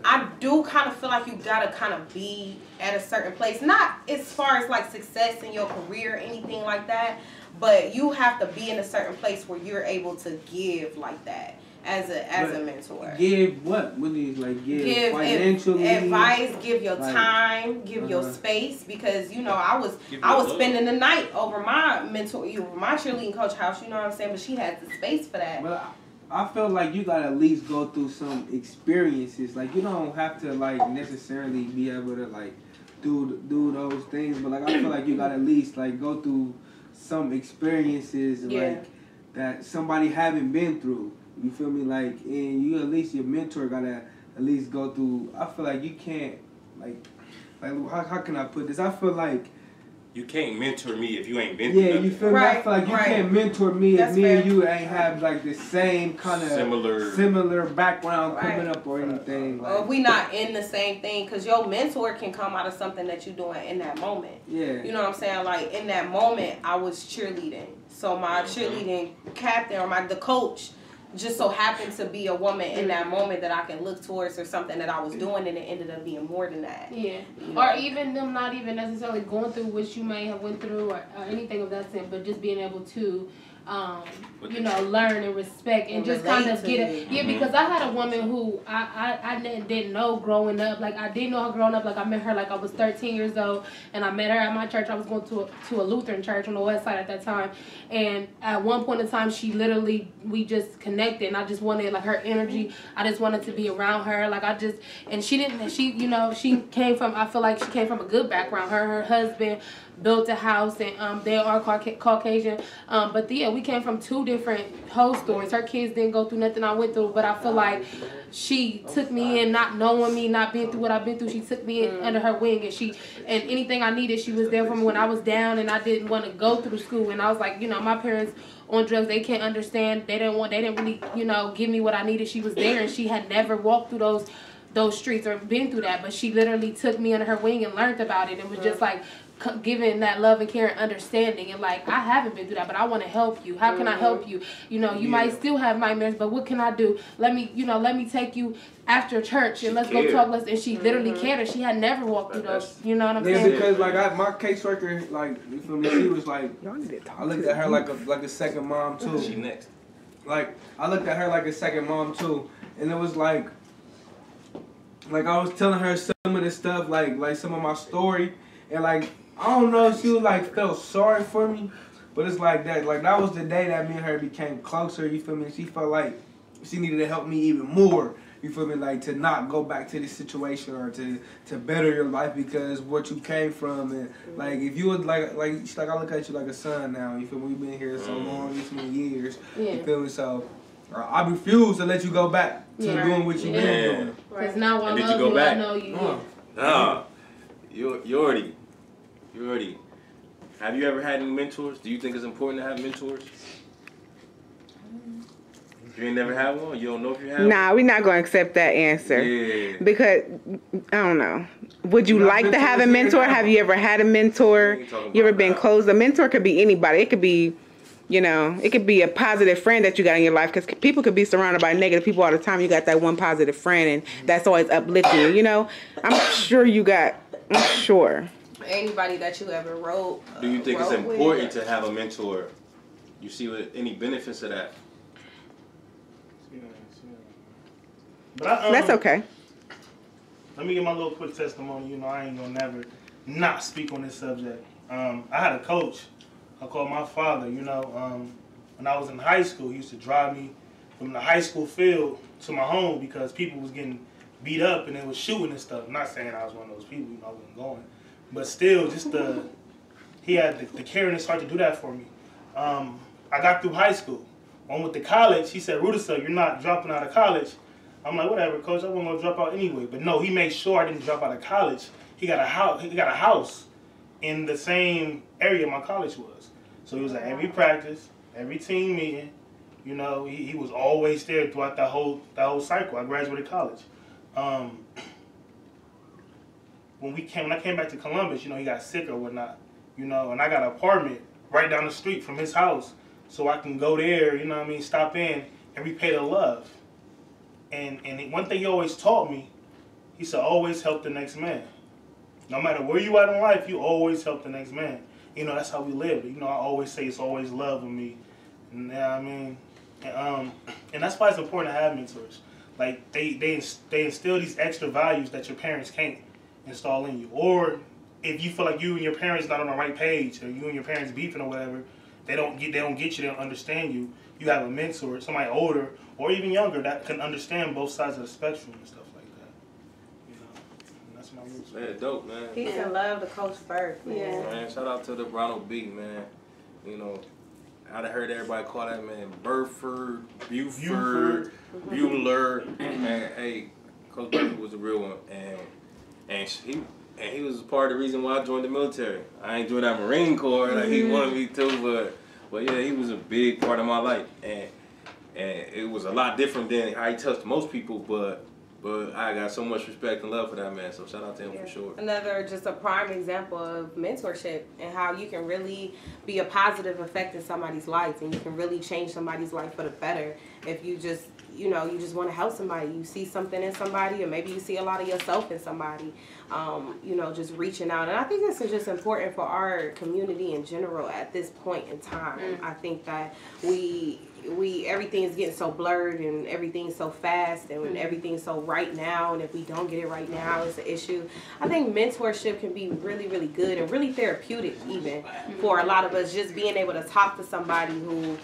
I do kind of feel like you gotta kind of be at a certain place, not as far as like success in your career or anything like that, but you have to be in a certain place where you're able to give like that as a mentor. Give what? What do you like? Give financially, advice, give your time, give your space, because, you know, I was spending the night over my my cheerleading coach house. You know what I'm saying? But she has the space for that. But I feel like you gotta at least go through some experiences. Like, you don't have to like necessarily be able to like do those things, but like I feel like you gotta at least like go through some experiences like that somebody haven't been through. You feel me? Like, and you at least, your mentor gotta at least go through. I feel like you can't like how can I put this? I feel like you can't mentor me if you ain't been through you feel me? I feel like you can't mentor me if me and you ain't have like the same kind of similar background coming up or anything. Like, or we not in the same thing, because your mentor can come out of something that you're doing in that moment. Yeah. You know what I'm saying? Like, in that moment, I was cheerleading. So my cheerleading captain or the coach just so happened to be a woman in that moment that I can look towards, or something that I was doing, and it ended up being more than that. Yeah. You know? Or even them not even necessarily going through what you may have went through or anything of that sense, but just being able to you know, learn and respect and just kind of get it. Yeah, because I had a woman who I didn't know growing up. Like, I didn't know her growing up. Like, I met her like I was 13 years old, and I met her at my church. I was going to a Lutheran church on the west side at that time, and at one point in time, we just connected, and I just wanted like her energy. I just wanted to be around her. Like, she came from, I feel like she came from a good background. Her husband built a house, and they are Caucasian, but we came from two different whole stories. Her kids didn't go through nothing I went through, but I feel like she took me in, not knowing me, not being through what I've been through. She took me in under her wing, and anything I needed, she was there for me when I was down and I didn't want to go through school. And I was like, you know, my parents on drugs, they can't understand. They didn't really, you know, give me what I needed. She was there, and she had never walked through those streets or been through that, but she literally took me under her wing and learned about it, and was just like giving that love and care and understanding, and like, I haven't been through that, but I want to help you. How can I help you? You know, you might still have nightmares, but what can I do? Let me take you after church and let's go talk. And she literally cared, and she had never walked through those. You know what I'm saying? Yeah, because like my caseworker, like, you feel me? She was like, I looked at her like a second mom too. She next. Like, I looked at her like a second mom too, and it was like I was telling her some of this stuff, like some of my story, and like, I don't know if she was like felt sorry for me, but it's like that. Like, that was the day that me and her became closer. You feel me? She felt like she needed to help me even more you feel me, like to not go back to this situation or to better your life because what you came from and like if you would like I look at you like a son now, you feel me, we've been here so long, this many years, you feel me, so I refuse to let you go back to doing what you've been doing. Because now I Did know you go you, back? I know you. Nah, you already. Have you ever had any mentors? Do you think it's important to have mentors? You ain't never had one? You don't know if you have one? Nah, we're not going to accept that answer. Yeah. Because, I don't know. Would you like to have a mentor? Have you ever had a mentor? You ever been close? A mentor could be anybody. It could be, it could be a positive friend that you got in your life. Because people could be surrounded by negative people all the time. You got that one positive friend and that's always uplifting you, I'm sure you got, Anybody that you ever wrote. Do you think it's important to have a mentor? You see any benefits of that? But that's okay. Let me give my little quick testimony. I ain't gonna never not speak on this subject. I had a coach. I called my father. When I was in high school, he used to drive me from the high school field to my home because people was getting beat up and they was shooting and stuff. I'm not saying I was one of those people. I wasn't going, but still, he had the cariness heart to do that for me. I got through high school. On with the college, he said, "Rudy, you're not dropping out of college." I'm like, whatever, coach. I wasn't gonna drop out anyway. But no, he made sure I didn't drop out of college. He got a house in the same area my college was. So he was at every practice, every team meeting. He was always there throughout that whole cycle. I graduated college. When I came back to Columbus, he got sick or whatnot. And I got an apartment right down the street from his house, so I can go there. Stop in and repay the love. And one thing he always taught me, he said, always help the next man. No matter where you at in life, you always help the next man. That's how we live. I always say it's always love with me. And that's why it's important to have mentors. Like they instill these extra values that your parents can't install in you. Or if you feel like you and your parents not on the right page, or you and your parents beefing or whatever, they don't get you, they don't understand you. You have a mentor, somebody older or even younger that can understand both sides of the spectrum and stuff like that. And that's my roots. Man, dope, man. Peace and love to Coach Burke, man. Yeah. Man, shout out to the Ronald B, man. I'd heard everybody call that man Burford, Buford, Bueller. And hey, Coach Burke was a real one, and he was part of the reason why I joined the military. I ain't joined that Marine Corps like he wanted me to, but yeah, he was a big part of my life, and it was a lot different than how he touched most people, but I got so much respect and love for that man, so shout out to him for sure. Another just a prime example of mentorship and how you can really be a positive effect in somebody's life, and you can really change somebody's life for the better if you just you just want to help somebody. You see something in somebody, or maybe you see a lot of yourself in somebody. Just reaching out, and I think this is just important for our community in general at this point in time. I think that we everything is getting so blurred and everything's so fast and everything's so right now, and if we don't get it right now, it's an issue. I think mentorship can be really, really good and really therapeutic even for a lot of us, just being able to talk to somebody who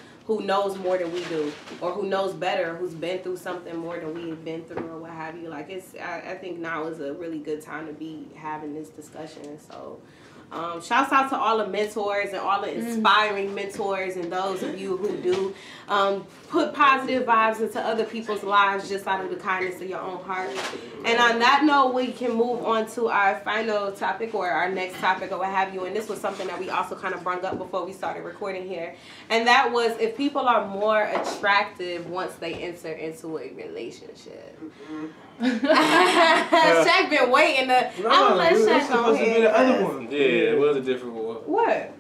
knows more than we do, or who knows better, who's been through something more than we've been through, or what have you. Like I think now is a really good time to be having this discussion. So shouts out to all the mentors and all the inspiring mentors and those of you who do put positive vibes into other people's lives just out of the kindness of your own heart. And on that note, we can move on to our final topic, or our next topic, or what have you. And this was something that we also kind of brought up before we started recording here. And that was if people are more attractive once they enter into a relationship. Shaq been waiting to. I'm gonna let Shaq go ahead. Be the other one. Yeah, it was a different one. What?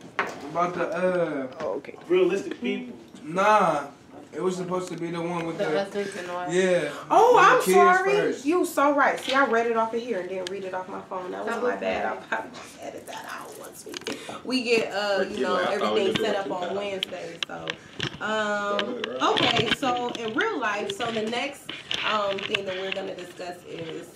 About the okay. Realistic people. Nah, it was supposed to be the one with the husbands and wives. yeah. Oh, the I'm kids sorry. first. You so right. See, I read it off of here and didn't read it off my phone. That was my bad. I'll probably just edit that out once we get everything set up on Wednesday. So okay, so in real life, so the next thing that we're gonna discuss is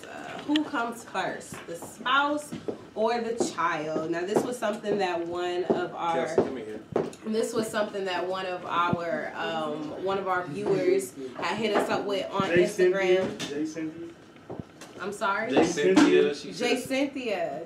who comes first, the spouse or the child. Now this was something that one of our Kelsey, come here. This was something that one of our viewers had hit us up with on Instagram. I'm sorry. J Cynthia. J Cynthia.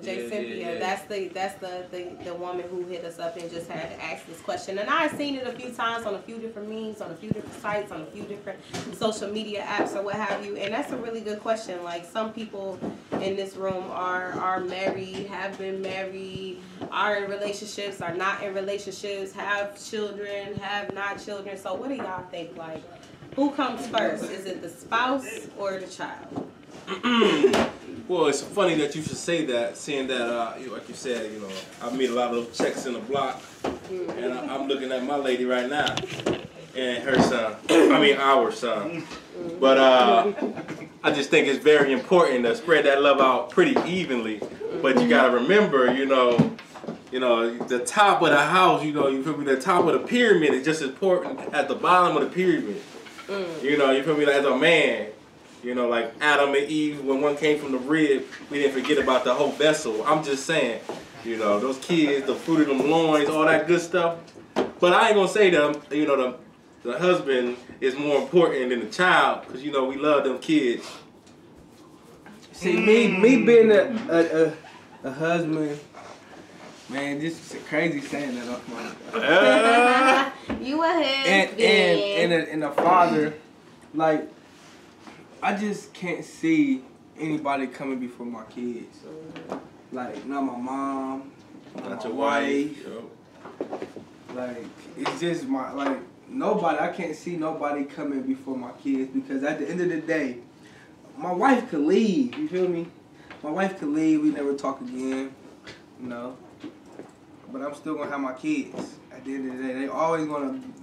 That's the woman who hit us up and just had asked this question. And I've seen it a few times on a few different memes, on a few different sites, on a few different social media apps or what have you. And that's a really good question. Like, some people in this room are married, have been married, are in relationships, are not in relationships, have children, have not children. So what do y'all think? Like, who comes first? Is it the spouse or the child? Well, it's funny that you should say that, seeing that, like you said, I meet a lot of checks in the block, and I'm looking at my lady right now, and her son, our son. But I just think it's very important to spread that love out pretty evenly. But you gotta remember, the top of the house, you feel me, the top of the pyramid is just as important as the bottom of the pyramid. You feel me, as a man. Like Adam and Eve, when one came from the rib, we didn't forget about the whole vessel. I'm just saying, those kids, the fruit of them loins, all that good stuff. But I ain't gonna say that, the husband is more important than the child, because, we love them kids. See, me being a husband, man, this is crazy saying that off my. You a husband. And a father, like, I just can't see anybody coming before my kids. Like, not my mom, not your wife. Like, it's just nobody. I can't see nobody coming before my kids, because at the end of the day, my wife could leave. You feel me? My wife could leave. We never talk again. But I'm still gonna have my kids. At the end of the day,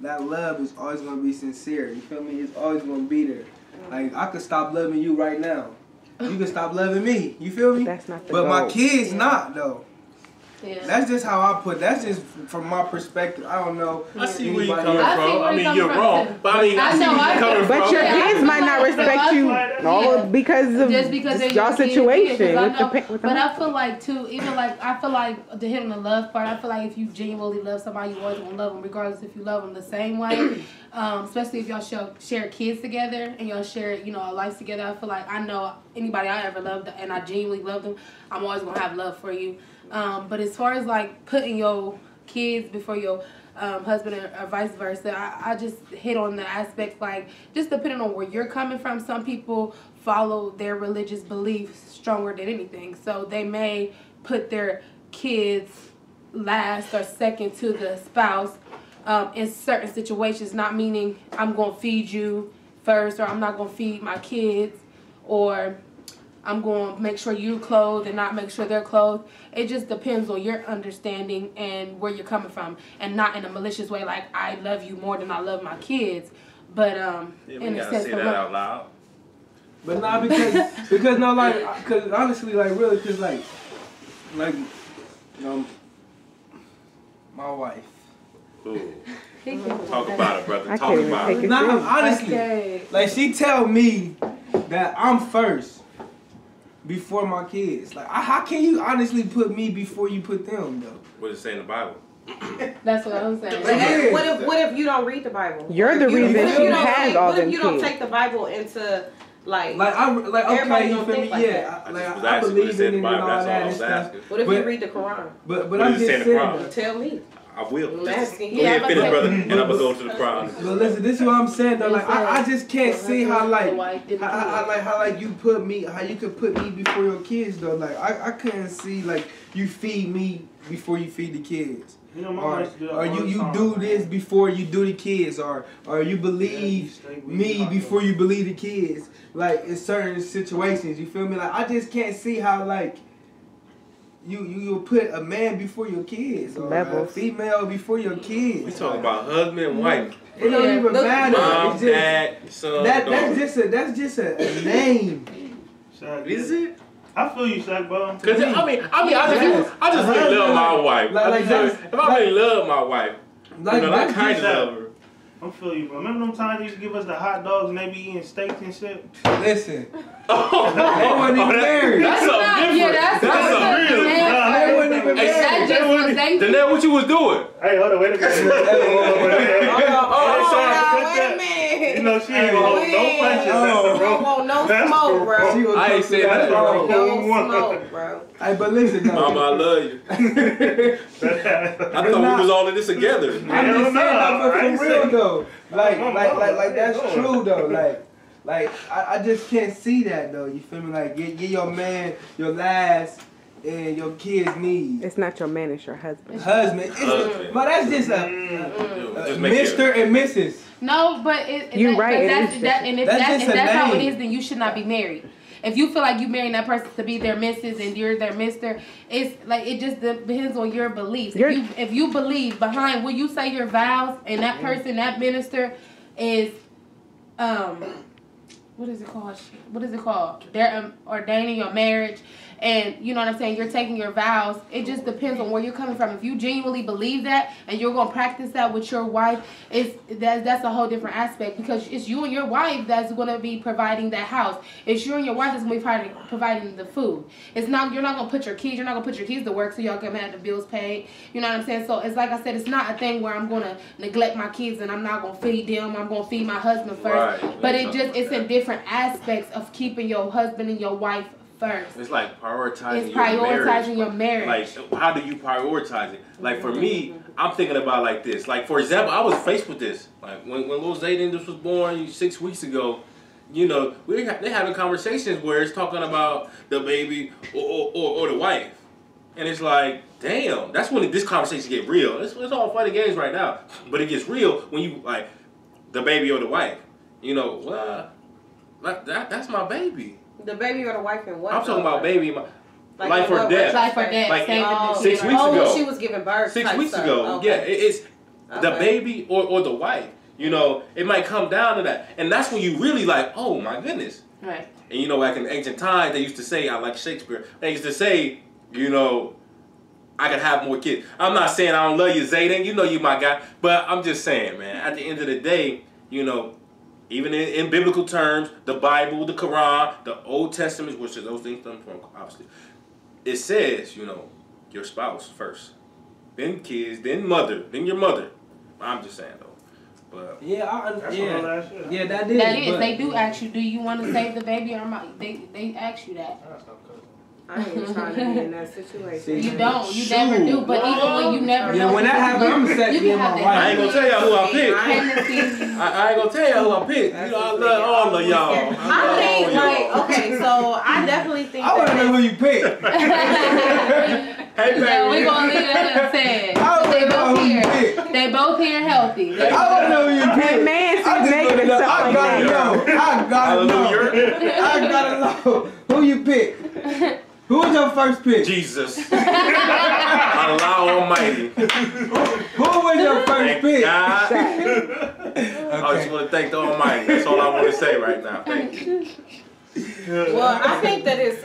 that love is always gonna be sincere. You feel me? It's always gonna be there. Like, I could stop loving you right now. You can stop loving me. You feel me? That's not the But goal. my kids not, though. Yeah. That's just how I put. That's just from my perspective. I don't know. I see where you're anybody coming else. from. I mean, you're wrong. But I mean, I see where you're coming But from. your kids might not respect you because of just because of y'all situation. But I feel like too, even like I feel like to hit on the love part, I feel like if you genuinely love somebody, you always gonna love them, regardless if you love them the same way. Especially if y'all share kids together and y'all share a life together. I feel like I know anybody I ever loved and I genuinely love them, I'm always gonna have love for you. But as far as like putting your kids before your husband or vice versa, I just hit on the aspect, like, just depending on where you're coming from. Some people follow their religious beliefs stronger than anything, so they may put their kids last or second to the spouse in certain situations, not meaning I'm going to feed you first, or I'm not going to feed my kids, or I'm going to make sure you're clothed and not make sure they're clothed. It just depends on your understanding and where you're coming from, and not in a malicious way like I love you more than I love my kids. But in a sense, say that out loud. But not because no, like, because honestly, like, really, because like my wife. Ooh. Talk about it, brother. Talk about it. Nah, honestly, like, she tell me that I'm first before my kids. Like, how can you honestly put me before you put them, though? What does it say in the Bible? That's what I'm saying. Yeah. What if you don't read the Bible? You're the reason she has all them kids. What if you don't take the Bible into okay, you feel me? Like yeah, I believe in it and all that and stuff. What if you read the Quran? But I'm just saying. Tell me. I will. I'm asking. Go ahead, finish, brother, and I'm gonna go to the Quran. But listen, this is what I'm saying though. Like, I just can't see how you put me, how you could put me before your kids though. Like, I couldn't see like you feed me before you feed the kids. Or you do this before you do the kids, or you believe me before you believe the kids. Like, in certain situations, you feel me? Like, I just can't see how like you'll put a man before your kids, or a female before your kids. We talking about husband and wife. It don't even matter. Mom, it's just, dad, son, that's just a name. Is it? I feel you, Shaq, bro. Cause I just really love my wife. If I really love my wife, I kind of love her. I feel you, bro. Remember them times they used to give us the hot dogs and they be eating steaks and shit? Listen. They wasn't even married. That's something different. Yeah, that's something real. They wasn't Danelle, what you was doing? Hey, hold on, wait a minute. Wait a minute. You know she ain't gonna hold no punches. That's the I want no smoke, bro. I ain't saying that. No smoke, bro. Hey, but listen, though. Mama, I love you. I thought we was all in this together. I'm just saying, but for real though, like that's true though, like I just can't see that though. You feel me? Like get your man your last and your kids' needs. It's not your man, it's your husband. Husband. But that's just a Mr. and Mrs. No, but you're right. If that's how it is, then you should not be married. If you feel like you marrying that person to be their missus and you're their mister, it's like it just depends on your beliefs. If you believe behind when you say your vows and that person, that minister is what is it called? They're ordaining your marriage. And you know what I'm saying? You're taking your vows. It just depends on where you're coming from. If you genuinely believe that and you're going to practice that with your wife, that's a whole different aspect because it's you and your wife that's going to be providing that house. It's you and your wife that's going to be providing the food. You're not going to put your kids to work so y'all can have the bills paid. You know what I'm saying? So it's like I said, it's not a thing where I'm going to neglect my kids and I'm not going to feed them. I'm going to feed my husband first. Right. But it's in different aspects of keeping your husband and your wife first. It's like prioritizing your marriage. Like, how do you prioritize it? Like, for me, I'm thinking about like this. Like, for example, I was faced with this. Like, when little Zayden just was born 6 weeks ago, you know, they're having conversations where it's talking about the baby or the wife. And it's like, damn, that's when this conversation get real. It's all fun and games right now. But it gets real when you, like, the baby or the wife. You know, well, that's my baby. The baby or the wife and what? I'm talking about baby, life or death. Like 6 weeks ago. When she was giving birth. 6 weeks ago. Okay. Yeah, it's the baby or the wife. You know, it might come down to that. And that's when you really like, oh my goodness. Right. And you know, back in ancient times, they used to say, I like Shakespeare, they used to say, you know, I could have more kids. I'm not saying I don't love you, Zayden. You know you my guy. But I'm just saying, man, at the end of the day, you know, even in biblical terms, the Bible, the Quran, the Old Testament, which is those things come from, obviously, it says, you know, your spouse first, then kids, then mother, then your mother. I'm just saying though, but that is. That is. They do ask you, do you want to save the baby or not? They ask you that. I ain't trying to be in that situation. You don't. You never do. But even when you never know. When that happens, I'm going to say, I ain't going to tell y'all who I picked. I ain't going to tell y'all who I picked. You know, I love all of y'all. I think, okay, so I definitely think I want to know who you picked. Hey, baby. Yeah, we're going to leave that unsaid. They both here healthy. I want to know who you picked. Man, I gotta know who you picked. Who was your first pick? Jesus. Allah Almighty. Who was your first pick? God. Okay. I just want to thank the Almighty. That's all I want to say right now. Thank you. Well, I think that it's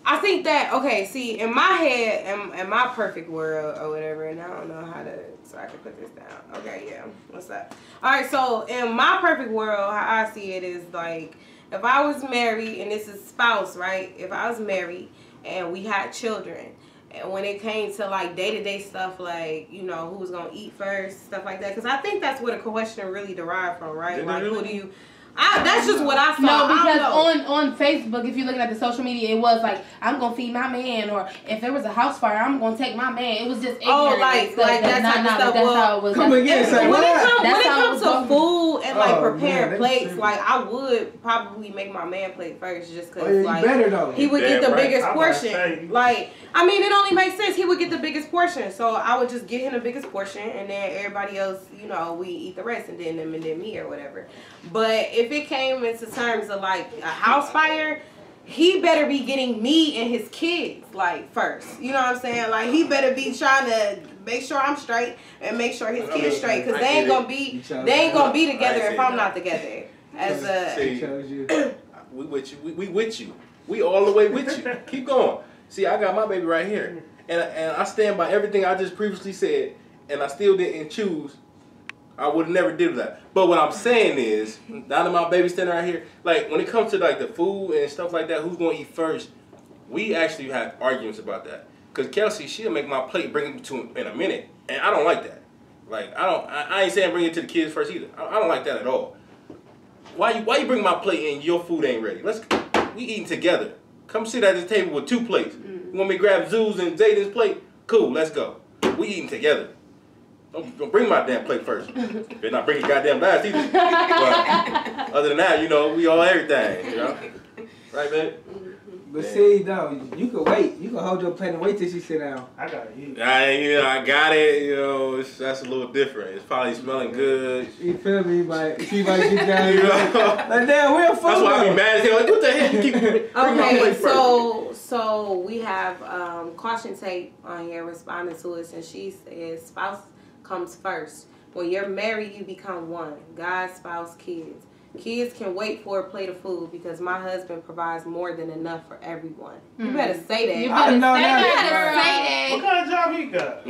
I think that, okay, see, in my head, in my perfect world or whatever, and I don't know how to, so I can put this down. Okay, yeah, what's up? All right, so in my perfect world, how I see it is like, if I was married, and this is spouse, right? If I was married and we had children, and when it came to like day-to-day stuff, like, you know, who was going to eat first, stuff like that, because I think that's where the question really derived from, right? Like, who do you... that's just what I thought. No, because on Facebook, if you're looking at the social media, it was like, I'm going to feed my man, or if there was a house fire, I'm going to take my man. It was just ignorant. Oh, like that type of stuff. That's how it was. Come again, say when what? it comes to food and like preparing plates, like I would probably make my man plate first, just because like he would get the biggest portion. Like, I mean, it only makes sense. He would get the biggest portion, so I would just get him the biggest portion, and then everybody else, you know, we eat the rest, and then them and then me or whatever. But if it came into terms of like a house fire, he better be getting me and his kids like first. You know what I'm saying? Like, he better be trying to make sure I'm straight and make sure his kids straight, because they ain't gonna be together if I'm not together. As a we with you. We with you. We all the way with you. Keep going. See, I got my baby right here, and I stand by everything I just previously said, and I still didn't choose. I would have never did that. But what I'm saying is, now that my baby's standing right here, like when it comes to like the food and stuff like that, who's gonna eat first? we actually had arguments about that. Cause Kelsey, she'll make my plate, bring it to him in a minute, and I don't like that. Like I ain't saying bring it to the kids first either. I don't like that at all. Why you bring my plate and your food ain't ready? We eating together. Come sit at this table with 2 plates. You want me to grab Zoo's and Zayden's plate? Cool, let's go. We eating together. Don't bring my damn plate first. Better not bring your goddamn last either. But other than that, you know, we all everything, you know? Right, man? But see, though, you can wait. You can hold your plate and wait till she sit down. I got it. I got it. You know, that's a little different. It's probably smelling good. You feel me? She might get down. You know? Like, damn, we're full. That's why I be mad as hell. Like, what the hell? You keep bringing my plate first. So we have caution tape on here responding to us, and she says spouse comes first. When you're married, you become one. God, spouse, kids. Kids can wait for a plate of food because my husband provides more than enough for everyone. You better say that. You better say that. What kind of job he got?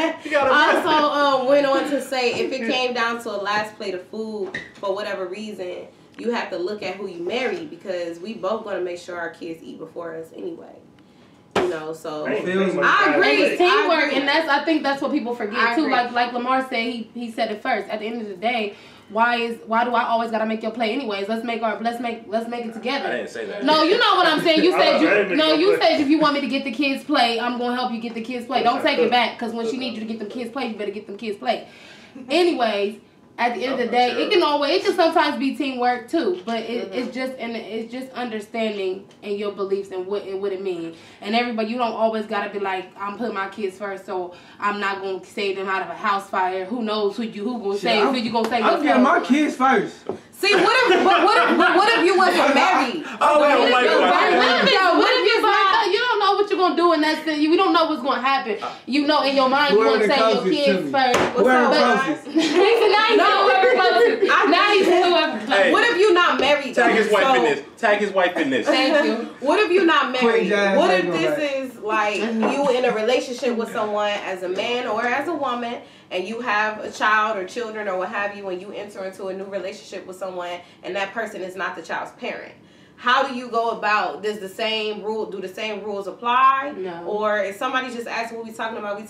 And she also went on to say if it came down to a last plate of food for whatever reason, you have to look at who you marry because we both going to make sure our kids eat before us anyway. You know, so I agree. It's teamwork, and I think that's what people forget too. Like Lamar said, he said it first. At the end of the day, why do I always gotta make your play anyways? Let's make it together. I didn't say that. No, you know what I'm saying. You said if you want me to get the kids play, I'm gonna help you get the kids play. Don't take it back because when she needs you to get them kids play, you better get them kids play. Anyways. At the end of the day, it can sometimes be teamwork too, but it's just understanding and your beliefs and what it means. And everybody, you don't always gotta be like, I'm putting my kids first, so I'm not gonna save them out of a house fire. Who knows who gonna save? Who you gonna save? I'm getting my kids first. See, what if you wasn't married? What if you don't know what you're gonna do in that sense? You don't know what's gonna happen. You know in your mind you gonna save your kids first. What if you're not married? Tag his wife in this. Tag his wife in this. Thank you. What if you're not married? What if this is like you in a relationship with someone as a man or as a woman, and you have a child or children or what have you, and you enter into a new relationship with someone, and that person is not the child's parent? How do you go about? Do the same rules apply? No. Or if somebody just asks what we talking about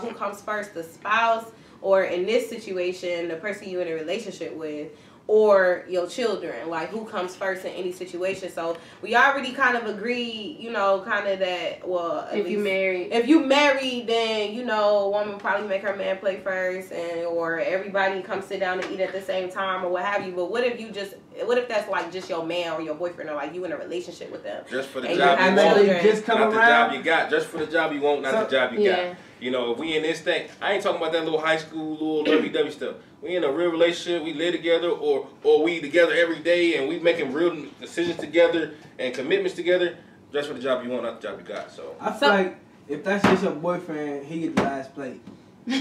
who comes first, the spouse, or in this situation, the person you're in a relationship with, or your children, like who comes first in any situation. So we already kind of agree, you know, kind of that, well, if you married, then, you know, a woman probably make her man play first, or everybody come sit down and eat at the same time or what have you. But what if that's like just your man or your boyfriend, or like you in a relationship with them? Just for the job you want, just come not around. The job you got. Just for the job you want, not the job you got. You know, if we in this thing, I ain't talking about that little high school, little lovey-dovey stuff. We in a real relationship, we live together, or we together every day, and we making real decisions together and commitments together. Just for the job you want, not the job you got. So I feel like if that's just your boyfriend, he get the last plate. hey,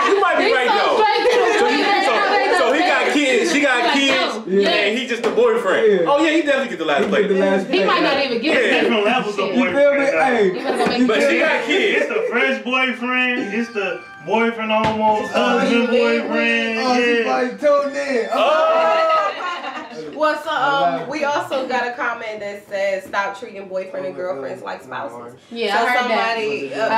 you might be right though. So he got kids, she got kids, and he just the boyfriend. Yeah. Oh yeah, he definitely get the last plate. He might not even get it. Different levels of boyfriend. But she got kids. It's the fresh boyfriend. It's the boyfriend almost husband boyfriend. Somebody tuned in. Well, so we also got a comment that says stop treating boyfriend and girlfriends like spouses. Yeah, so I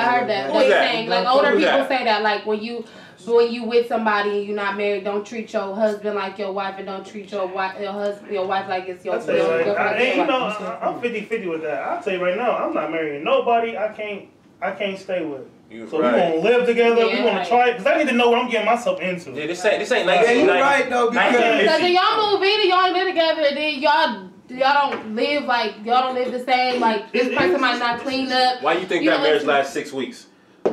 heard that. They're saying like older people say that, like when you with somebody and you're not married, don't treat your husband like your wife, and don't treat your wife like it's your girlfriend. You know, I'm 50-50 with that. I'll tell you right now, I'm not marrying nobody I can't stay with. So we're gonna live together. We're gonna try it because I need to know what I'm getting myself into. Yeah, this ain't 1990. You're right though, because then y'all move in and y'all live together, and then y'all don't live the same. Like this person might not clean up. Why you think that marriage lasts 6 weeks?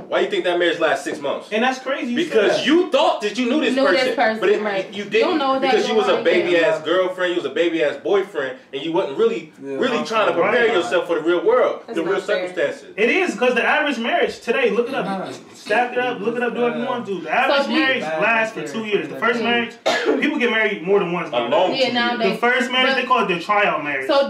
Why you think that marriage lasts 6 months? And that's crazy. Because you thought that you knew this person, but you didn't. You don't know that because you was a baby ass girlfriend, you was a baby ass boyfriend, and you wasn't really trying to prepare yourself for the real world, the real circumstances. It is because the average marriage today, look it up, stack it up, look it up, do whatever you want to do. The average marriage lasts for 2 years. The first marriage, people get married more than once. The first marriage, they call it the tryout marriage. So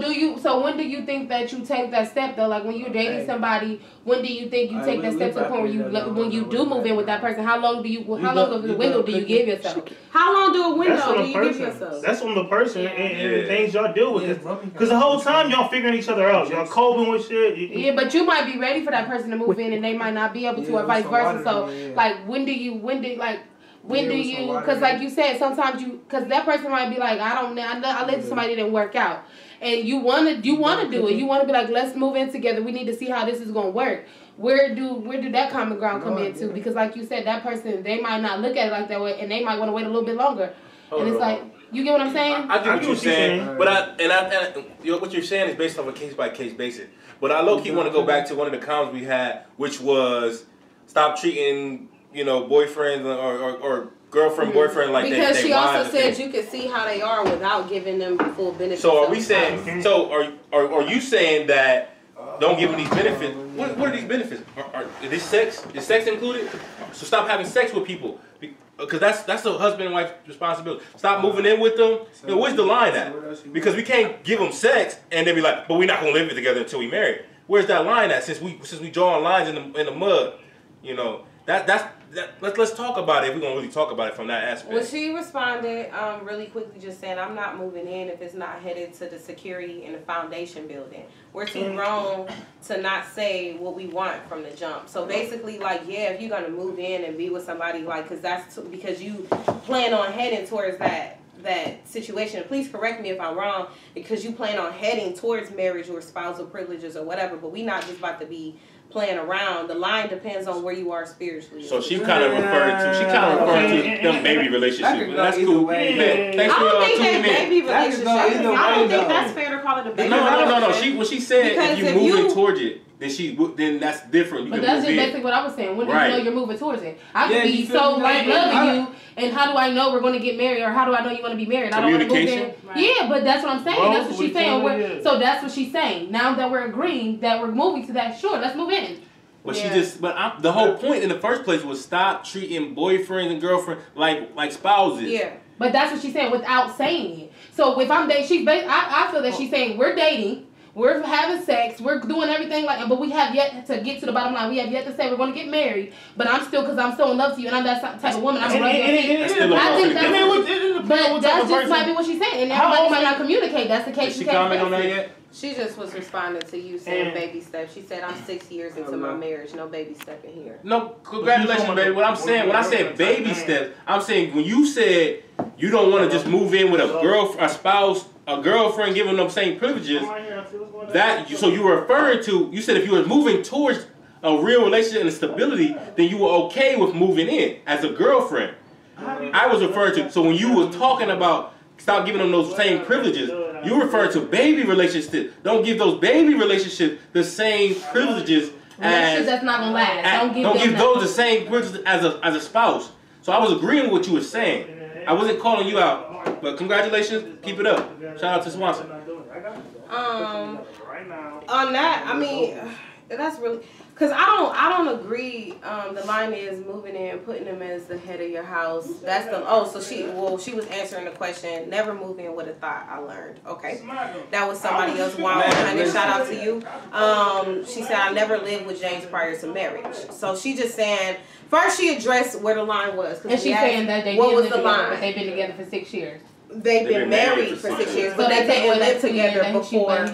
when do you think that you take that step though? Like when you're dating somebody, when do you think you take that step to the point where when you do move in with that person, how long of the window do you give yourself? How long do a window do you give yourself? That's on the person and the things y'all deal with. Because the whole time y'all figuring each other out. Y'all coping with shit. Yeah, but you might be ready for that person to move in and they might not be able to, or vice versa. So, like, when do you, because like you said, sometimes because that person might be like, I let somebody didn't work out. And you want to do it. You want to be like, let's move in together. We need to see how this is going to work. Where do that common ground come into? Because like you said, that person, they might not look at it like that way, and they might want to wait a little bit longer. And it's like, you get what I'm saying? I get what you're saying, but what you're saying is based on a case by case basis. But I low key want to go back to one of the comments we had, which was stop treating boyfriends or girlfriend, boyfriend like because they she also said you can see how they are without giving them the full benefits. So are we saying? So are you saying that don't give them these benefits? What are these benefits? Is this sex? Is sex included? So stop having sex with people because that's a husband and wife responsibility. Stop moving in with them. Where's the line at? Because we can't give them sex and then be like, but we're not gonna live it together until we marry. Where's that line at? Since we draw lines in the mud, let's talk about it if we're going to really talk about it from that aspect. Well, she responded really quickly just saying, I'm not moving in if it's not headed to the security and the foundation building. We're too grown to not say what we want from the jump. So basically, like, yeah, if you're going to move in and be with somebody, like, because you plan on heading towards that situation. Please correct me if I'm wrong, because you plan on heading towards marriage or spousal privileges or whatever, but we not just about to be playing around. The line depends on where you are spiritually. So she kind of referred to them baby relationships. That's cool. Man, thanks for tuning in. Baby relationship. I don't think that's fair to call it a baby. No. When she said if you moving towards it, then that's different. But that's just basically what I was saying. When do you know you're moving towards it? I could be so like loving you, and how do I know we're going to get married, or how do I know you want to be married? I don't want to move in. Right. Yeah, but that's what I'm saying. That's what she's saying. So that's what she's saying. Now that we're agreeing that we're moving to that, sure, let's move in. But the whole point in the first place was stop treating boyfriends and girlfriends like spouses. Yeah. But that's what she's saying without saying it. So if I'm dating, I feel that she's saying we're dating. We're having sex. We're doing everything but we have yet to get to the bottom line. We have yet to say we're going to get married. But I'm still, because I'm so in love to you, and I'm that type of woman. I'm but that just might be what she's saying, and everybody might not communicate. That's the case. Did she comment on that yet? She just was responding to you saying baby steps. She said, I'm 6 years into my marriage. No baby step in here. No, congratulations, baby. What I'm saying, when I said baby steps, I'm saying when you said you don't want to just move in with a spouse, a girlfriend, giving them same privileges, so you were referring to, you said if you were moving towards a real relationship and stability, then you were okay with moving in as a girlfriend. I was referring to, so when you were talking about stop giving them those same privileges, you refer to baby relationships. Don't give those baby relationships the same privileges as that's not gonna last. Don't give those the same privileges as a spouse. So I was agreeing with what you were saying. I wasn't calling you out, but congratulations, keep it up. Shout out to Swanson. On that, I mean, that's really. Because I don't agree. The line is moving in, putting them as the head of your house. That's she was answering the question. Never move in with a thought. I learned. Okay, that was somebody else. Wow, shout out to you. She said I never lived with James prior to marriage. So she just saying first she addressed where the line was. And she's saying that they what was the line? But they've been together for 6 years. They've been married for 6 years, but they didn't live together before.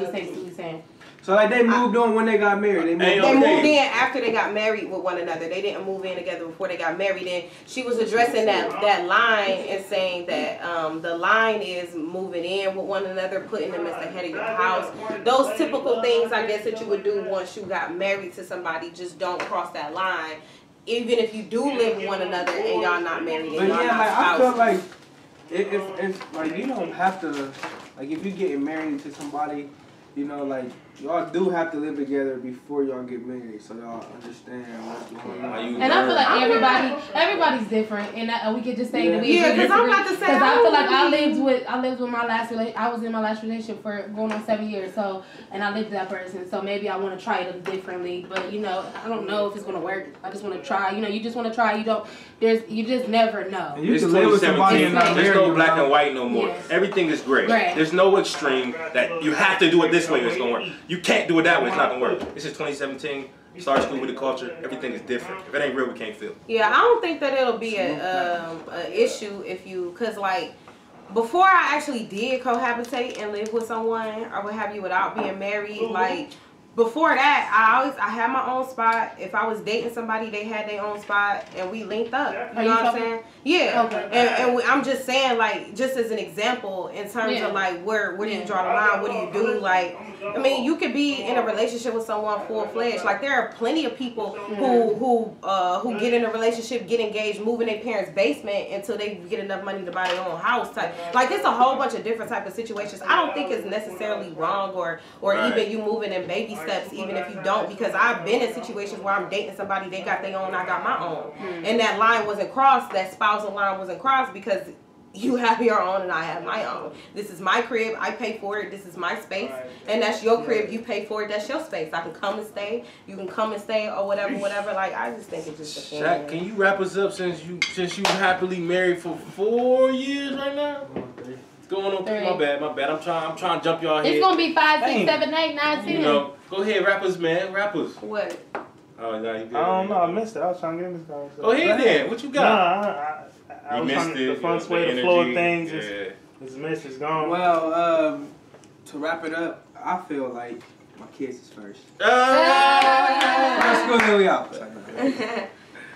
So like they moved on when they got married. They moved in after they got married with one another. They didn't move in together before they got married. And she was addressing that line and saying that the line is moving in with one another, putting them as the head of your house. Those typical things, I guess, that you would do once you got married to somebody. Just don't cross that line. Even if you do live with one another and y'all not married and y'all not spouses. I feel like if like you don't have to, like if you're getting married to somebody, like y'all do have to live together before y'all get married, so y'all understand what's going on. And I feel like everybody's different, and we could just say that we because I'm about to say because I feel like I lived with my last I was in my last relationship for going on 7 years, so and I lived with that person, so maybe I want to try it differently, but I don't know if it's gonna work. I just want to try. You just want to try. You just never know. And you can live with somebody and not there's no black and white no more. Yes. Everything is gray. There's no extreme that you have to do it this way. It's gonna work. You can't do it that way. It's not gonna work. This is 2017. start school with the culture. Everything is different. If it ain't real, we can't feel. Yeah, I don't think that it'll be a issue if you, cause like before I actually did cohabitate and live with someone or what have you without being married, like. Before that, I had my own spot. If I was dating somebody, they had their own spot, and we linked up. You know what I'm saying? Yeah. Okay. And I'm just saying, like, just as an example, in terms of like where do you draw the line? What do you do? Like, I mean, you could be in a relationship with someone full-fledged. Like, there are plenty of people who get in a relationship, get engaged, move in their parents' basement until they get enough money to buy their own house. Type. Like, it's a whole bunch of different type of situations. I don't think it's necessarily wrong or even you moving in baby steps, even if you don't, because I've been in situations where I'm dating somebody, they got their own, I got my own, and that line wasn't crossed, that spousal line wasn't crossed, because you have your own and I have my own. This is my crib, I pay for it, this is my space, and that's your crib, you pay for it, that's your space. I can come and stay, you can come and stay, or whatever. Like, I just think it just depends. Shaq, can you wrap us up since you happily married for 4 years right now? Going on 3. My bad. I'm trying to jump y'all ahead. It's gonna be 5, 6, 7, 8, 9, 10. You know, go ahead, rappers, man. Rappers. What? Oh, no, you good. I don't know. I missed it. I was trying to get in this conversation. Go ahead then. What you got? Nah, I was trying to, the fun way to flow of things. It's missed. It's gone. Well, to wrap it up, I feel like my kids is first. Let's go here, we out.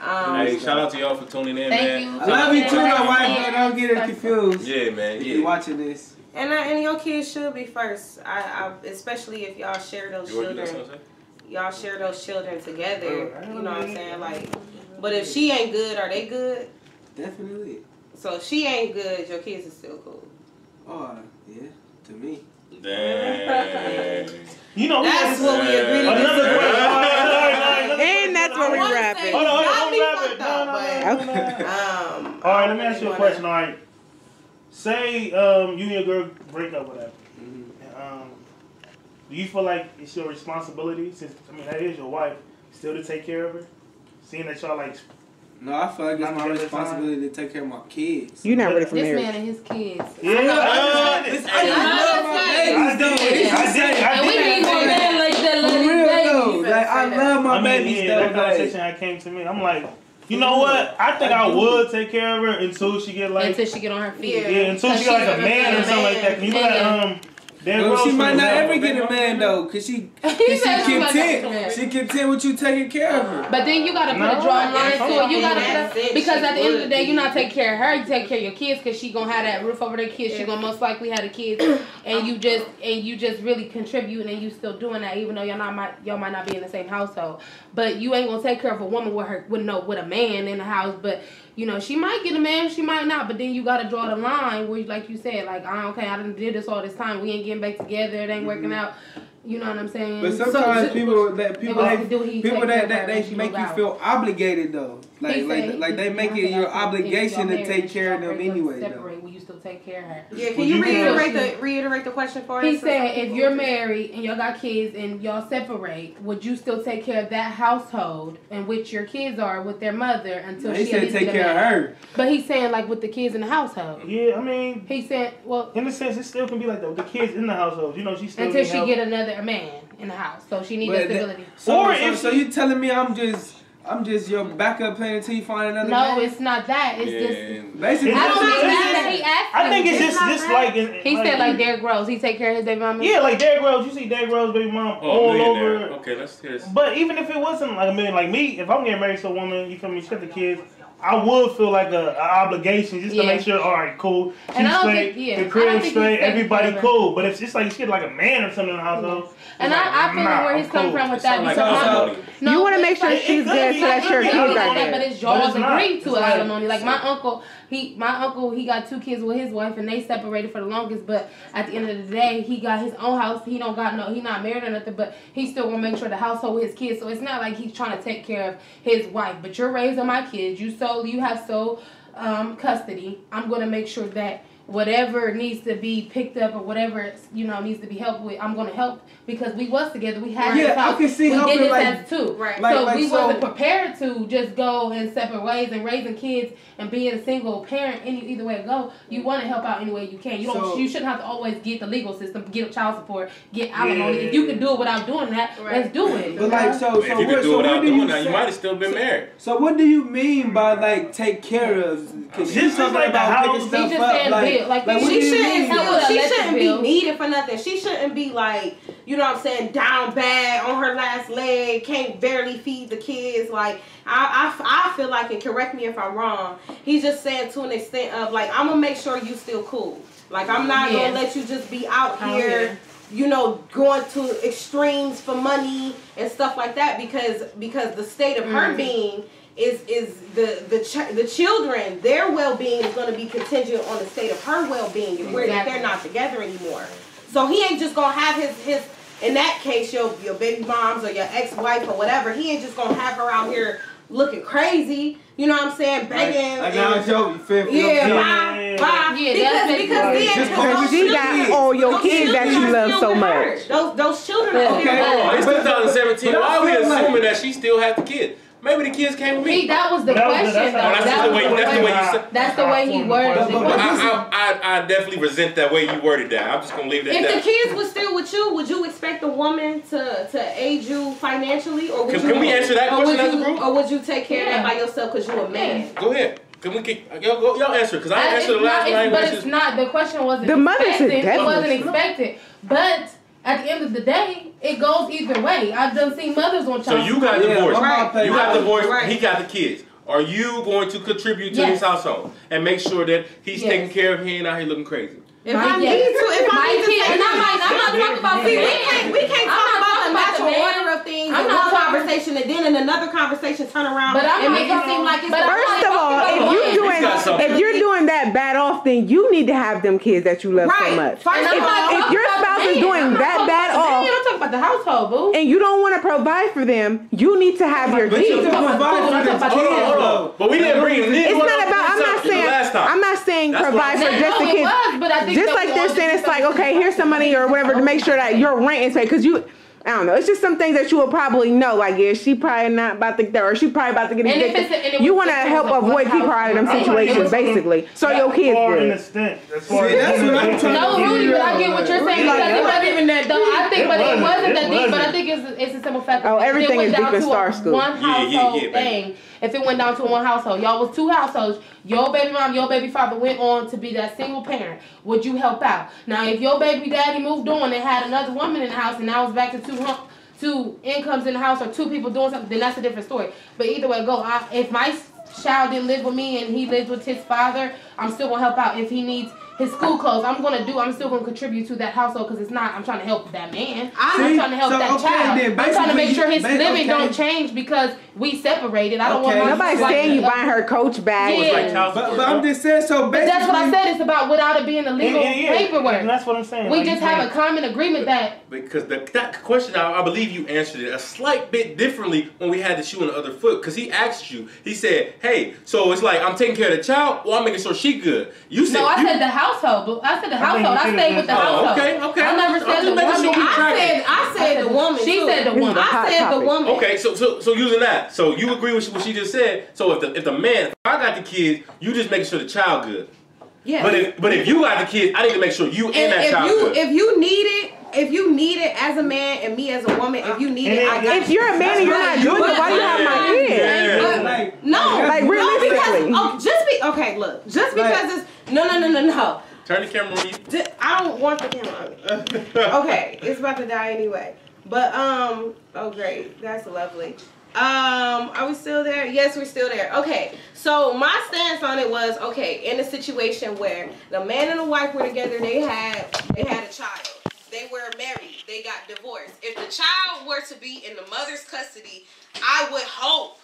Hey, shout out to y'all for tuning in, man. You. I love you too, though, wife. Don't get it confused. Yeah, man. If you're watching this. And your kids should be first. I especially if y'all share those children. Y'all share those children together. You know what I'm saying? Like, but if she ain't good, are they good? Definitely. So if she ain't good, your kids are still cool. Oh, yeah. To me. Dang. You know, that's what we agreed to. And that's what we rapping. Hold on, wrap it. No. All right, let me ask you a question. All right, say you and your girl break up, whatever. Do you feel like it's your responsibility, since that is your wife, still to take care of her, seeing that y'all like? No, I feel like it's my responsibility to take care of my kids. You're not ready for marriage. This man and his kids. Yeah, I love my babies, though. And we need more men like that, let his babies. Like, I love my babies, though. That conversation that came to me, I'm like, you know what? I think I would take care of her until she get like... Until she get on her feet. Yeah, until she get like a man or something like that. Can you let she might not ever get a man though, cause she content with you taking care of her. But then you gotta put a drawing line to it. You gotta because at the end of the day, you're not taking care of her. You take care of your kids, cause she gonna have that roof over their kids. She gonna most likely have the kids, and you just really contribute, and you still doing that, even though y'all might not be in the same household. But you ain't gonna take care of a woman with a man in the house, but. You know, she might get a man, she might not, but then you gotta draw the line where, like you said, like, okay, I done did this all this time, we ain't getting back together, it ain't working out. You know what I'm saying? But sometimes people that make you feel obligated though, like they make it your obligation to take care of them anyway. Separate, will you still take care of her? Yeah, can you reiterate the question for us? He said, if you're married and y'all got kids and y'all separate, would you still take care of that household in which your kids are with their mother until she said take care of her? But he's saying like with the kids in the household. Yeah, I mean, he said, well, in a sense, it still can be like that with the kids in the household. You know, she still until she get another man in the house, so she needs stability. So you telling me I'm just your backup plan until you find another man? No, it's not that. It's just basically. I don't think that he asked. I think it's just like he said like Derrick Rose. He take care of his baby mama. Yeah, like Derrick Rose. You see Derrick Rose baby mom all over. Okay, let's hear this. But even if it wasn't like like me, if I'm getting married to a woman, you feel me, she got the kids. I would feel like an obligation just to make sure, all right, cool, she's straight, the crib's straight, everybody cool. But if it's just like she get like a man or something in the household. And I feel where he's coming from with that. You want to make sure she's good so that your kids are there. But it's y'all's agreed to alimony. Like my uncle, he got 2 kids with his wife and they separated for the longest. But at the end of the day, he got his own house. He not married or nothing, but he still gonna make sure the household with his kids. So it's not like he's trying to take care of his wife. But you're raising my kids. You have sole custody. I'm gonna make sure that whatever needs to be picked up or whatever needs to be helped with, I'm gonna help because we was together. We had this house. I can see we did this like, as two. Right. So we wasn't prepared to just go in separate ways and raising kids and being a single parent. Either way it go, you want to help out any way you can. You shouldn't have to always get the legal system, get child support, get alimony. If you can do it without doing that, let's do it. But like if you can do it without doing that, you might have still been married. So what do you mean by like take care of? Because she's talking like about picking stuff up. She shouldn't be needed for nothing. She shouldn't be like, you know what I'm saying, down bad on her last leg, can't barely feed the kids. Like I feel like, and correct me if I'm wrong, he's just saying to an extent of like, I'm gonna make sure you still cool. Like I'm not gonna let you just be out here, going to extremes for money and stuff like that because the state of her being is the children, their well-being is going to be contingent on the state of her well-being if they're not together anymore. So he ain't just gonna have his in that case your baby moms or your ex-wife or whatever, he ain't just gonna have her out here looking crazy, you know what I'm saying, begging. Like now, Joe, you feel me? Bye. Because she got all your kids that you love so much. Those children. Okay. It's 2017. Why are we assuming that she still has the kids? Maybe the kids came with me. That was the question. That's the way he worded it. I definitely resent that way you worded that. I'm just gonna leave it at that. If the kids were still with you, would you expect a woman to aid you financially, or would can we answer that question as a group? Or would you take care of that by yourself because you're a man? Go ahead. Can we y'all answer it? Because I answered the last one. But it's not. The question wasn't. The mother should It wasn't expected, but. At the end of the day, it goes either way. I've done seen mothers on child. So you got divorced. Right. You got divorced. Right. He got the kids. Are you going to contribute to his household and make sure that he's taken care of? He ain't out here looking crazy. If I need to, I'm not talking about. See, we can't talk about the natural order of things in one conversation and then in another conversation turn around and make it seem like it's. First of all, if you're doing that bad off, then you need to have them kids that you love so much. If your spouse is doing that bad off, you don't talk about the household, boo, and you don't want to provide for them, you need to have your kids. But we didn't bring it. It's not about. I'm not saying provide for just the kids. Just like they're saying, it's like, okay, here's some money or whatever to make sure that your rent is paid. Because I don't know. It's just some things that you will probably know. Like, yeah, she probably not about to, or she probably about to get evicted. You want to help avoid people out of them situations, basically. So your kids good. That's what I'm trying No, Rudy, but I get what you're saying because it wasn't even that deep. I think, but it wasn't that deep. But I think it's a simple fact. Oh, everything is deep in Star School. One household thing. If it went down to one household, y'all was two households. Your baby mom, your baby father went on to be that single parent. Would you help out? Now, if your baby daddy moved on and had another woman in the house, and now it's back to two incomes in the house or two people doing something, then that's a different story. But either way, if my child didn't live with me and he lives with his father, I'm still gonna help out. If he needs his school clothes, I'm still gonna contribute to that household because I'm trying to help that man. I'm trying to help that child. I'm trying to make sure his living don't change because we separated. I don't want my nobody's saying you buying her Coach bag. Yeah. But I'm just saying, so basically. But that's what I said. It's about without it being a legal paperwork. And that's what I'm saying. We just have a common agreement that. Because that question, I believe you answered it a slight bit differently when we had the shoe on the other foot. Because he asked you, he said, hey, so it's like I'm taking care of the child or I'm making sure she good. You said. No, I said the household. I said the household. I stayed with the household. Okay. I never said the woman. I said the woman. She said the woman. I said the woman. Okay, so using that, so you agree with what she just said. So if the man, if I got the kids, you just making sure the child good. Yeah. But if you got the kids, I need to make sure you and that child good. If you need it as a man and me as a woman, if you need it, I got it. If you're a man and you're not doing it, why do you have my kids? No, realistically. Just because it's no. Turn the camera on you. I don't want the camera. Okay, it's about to die anyway. But oh great, that's lovely. Are we still there? Yes, we're still there. Okay, so my stance on it was in a situation where the man and the wife were together, they had a child. They were married. They got divorced. If the child were to be in the mother's custody, I would hope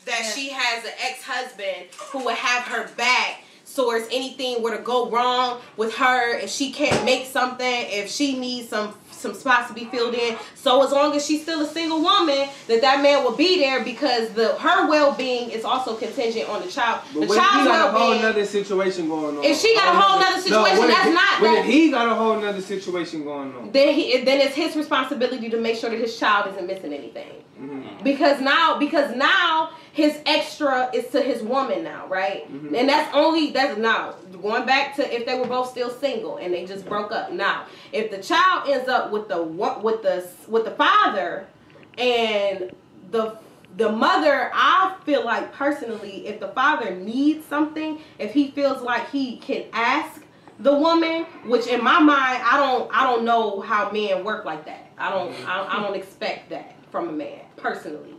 that she has an ex-husband who would have her back source, anything were to go wrong with her, if she can't make something, if she needs some spots to be filled in. So as long as she's still a single woman, that man will be there, because her well-being is also contingent on the child. But the child's got a whole well-being. Nother situation going on. If she got a whole nother situation, if he got a whole nother situation going on, then it's his responsibility to make sure that his child isn't missing anything. Mm-hmm. Because now his extra is to his woman now, right? Mm-hmm. And that's now going back to if they were both still single and they just broke up. Now, if the child ends up with the father and the mother, I feel like personally, if the father needs something, if he feels like he can ask the woman, which in my mind, I don't know how men work like that. I don't expect that from a man personally.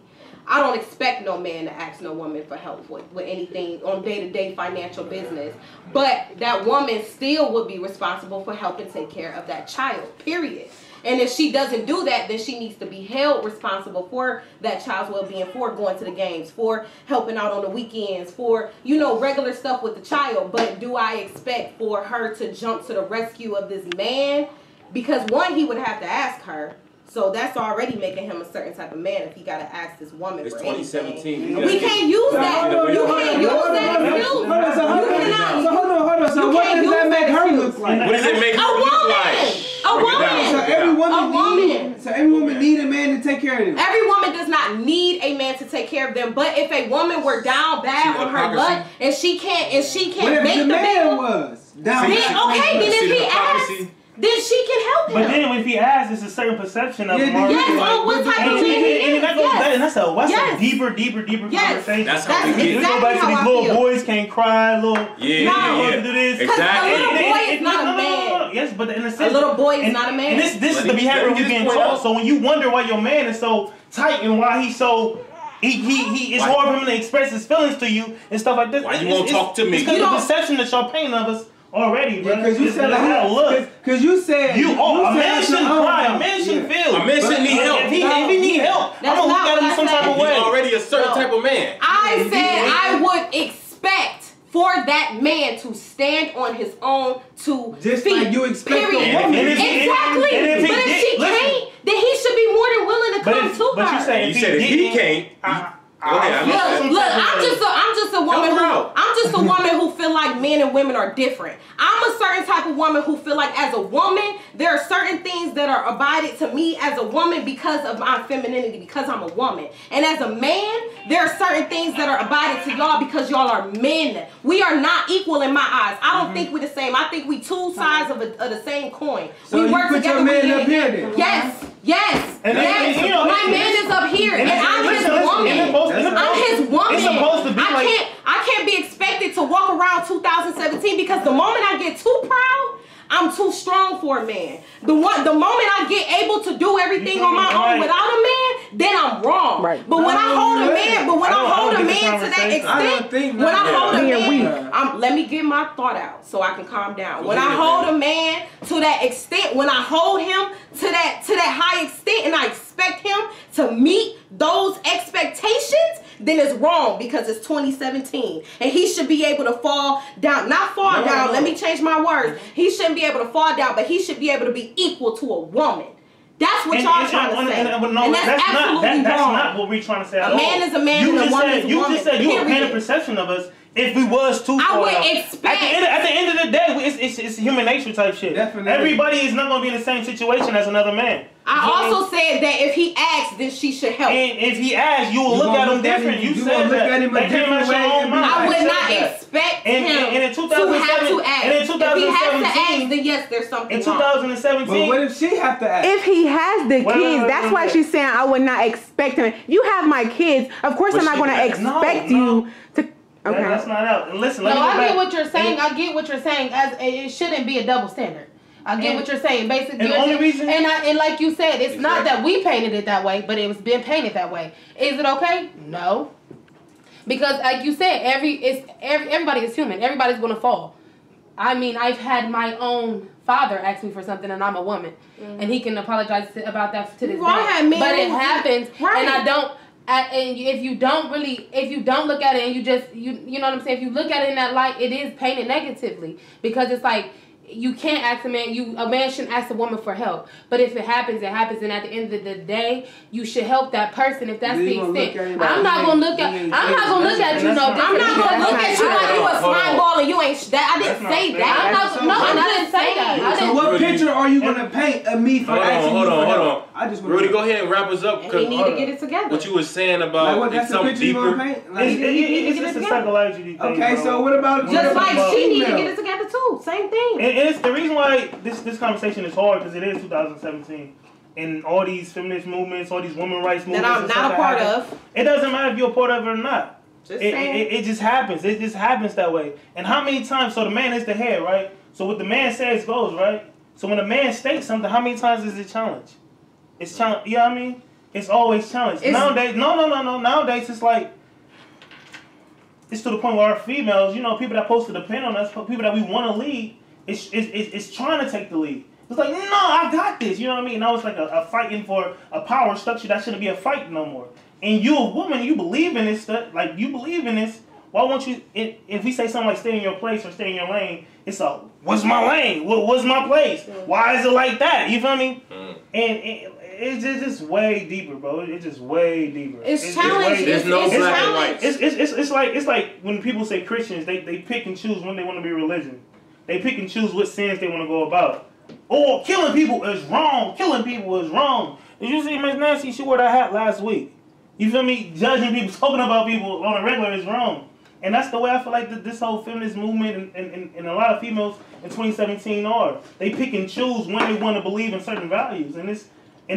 I don't expect no man to ask no woman for help with anything on day-to-day financial business. But that woman still would be responsible for helping take care of that child, period. And if she doesn't do that, then she needs to be held responsible for that child's well-being, for going to the games, for helping out on the weekends, for, regular stuff with the child. But do I expect for her to jump to the rescue of this man? Because one, he would have to ask her. So that's already making him a certain type of man if he got to ask this woman for anything. It's 2017. We can't use that. You can't use that excuse. Hold on. So what does that make her look like? What does it make her look like? A woman. So every woman need a man to take care of them. Every woman does not need a man to take care of them. But if a woman were down bad on her luck and she can't make the man was down bad. Then if he asks, then she can help him. But then if he asks, it's a certain perception of him already. Yes, what type of and that goes back, and that's a deeper conversation. That's how we get. We go back to these little boys can't cry, little to do this. Exactly. A little boy is not a man. Yes, but in a sense, a little boy is not a man. And this is the behavior we're getting taught. So when you wonder why your man is so tight and why he's so it's hard for him to express his feelings to you and stuff like this. Why you won't talk to me? It's because of the perception that y'all paint of us already, bro. Because you said because you said a man shouldn't cry, a man shouldn't feel. A man shouldn't need help. If he need help, I'm gonna look at him in some type of way. He's already a certain type of man. I said I would expect for that man to stand on his own 2 just feet. like you expect a woman. Exactly. But if she can't, then he should be more than willing to come to her. But you said if he can't. Look, I'm just a woman who feel like men and women are different. I'm a certain type of woman who feel like as a woman, there are certain things that are abided to me as a woman because of my femininity, because I'm a woman. And as a man, there are certain things that are abided to y'all because y'all are men. We are not equal in my eyes. I don't think we're the same. I think we two sides of the same coin. So we work put together. Your man up here then. Yes. My man is up here, and I'm his woman. I'm his woman. It's supposed to be I can't be expected to walk around 2017 because the moment I get too proud, I'm too strong for a man. The moment I get able to do everything on my own without a man, then I'm wrong. Right. But when I hold a man, to that extent, when I hold a man, let me get my thought out so I can calm down. When I hold a man to that extent, when I hold him to that high extent, and I expect him to meet those expectations, then it's wrong because it's 2017 and he should be able to fall down, let me change my words. He shouldn't be able to fall down, but he should be able to be equal to a woman. That's what y'all trying to say. And that's absolutely wrong. That's not what we're trying to say at all. A man is a man and a woman is a woman. You just said you were painting a perception of us if we was too far. I would expect. At the end of the day, it's human nature type shit. Definitely. Everybody is not going to be in the same situation as another man. I also said that if he asks, then she should help. And if he asks, you will look at him different. You said that. I would not expect him to have to ask. And in 2017, if he has to ask, then yes, there's something in 2017. But what if she have to ask? If he has the kids, that's why she's saying I would not expect him. You have my kids. Of course, I'm not going to expect you to. Okay. That's not out. And listen, I get what you're saying. I get what you're saying. As it shouldn't be a double standard. I get what you're saying. Basically, and the only reason, and like you said, it's not that we painted it that way, but it was been painted that way. Is it okay? No, because like you said, everybody is human. Everybody's gonna fall. I mean, I've had my own father ask me for something, and I'm a woman, and he can apologize about that to this day. But it happens, and I don't. and if you don't look at it and you just you know what I'm saying, if you look at it in that light, it is painted negatively, because it's like, you can't ask a man shouldn't ask a woman for help. But if it happens, it happens, and at the end of the day, you should help that person if that's the extent. I'm not gonna look at you no different. I'm not gonna look at you like you a slime ball and you ain't that. I didn't say that. I didn't say that. So what picture are you gonna paint of me for asking you for help? I just Rudy, go ahead and wrap us up. We need to get it together. What you were saying about that's the picture you gonna paint? It's just a psychological thing. Okay, so what about just like she need to get it together too? Same thing. And it's the reason why this conversation is hard, because it is 2017, and all these feminist movements, all these women rights movements that I'm not a part of. It doesn't matter if you're a part of it or not. It just happens. It just happens that way. And how many times? So the man is the head, right? So what the man says goes, right? So when a man states something, how many times is it challenged? It's challenged. You know what I mean? It's always challenged. Nowadays, no. Nowadays, it's like, it's to the point where our females, you know, people that supposed to depend on us, people that we want to lead, it's trying to take the lead. It's like, no, I got this. You know what I mean? Now it's like a fighting for a power structure that shouldn't be a fight no more. And you, a woman, you believe in this stuff. Like, you believe in this. Why won't you? If we say something like stay in your place or stay in your lane, it's a, what's my lane? What's my place? Why is it like that? You feel me? And it's just way deeper, bro. It's just way deeper. It's challenging. There's no black and white. It's like when people say Christians, they pick and choose when they want to be religion. They pick and choose what sins they want to go about. Oh, killing people is wrong. Killing people is wrong. Did you see Miss Nancy? She wore that hat last week. You feel me? Judging people, talking about people on a regular is wrong. And that's the way I feel like this whole feminist movement and a lot of females in 2017 are. They pick and choose when they want to believe in certain values. And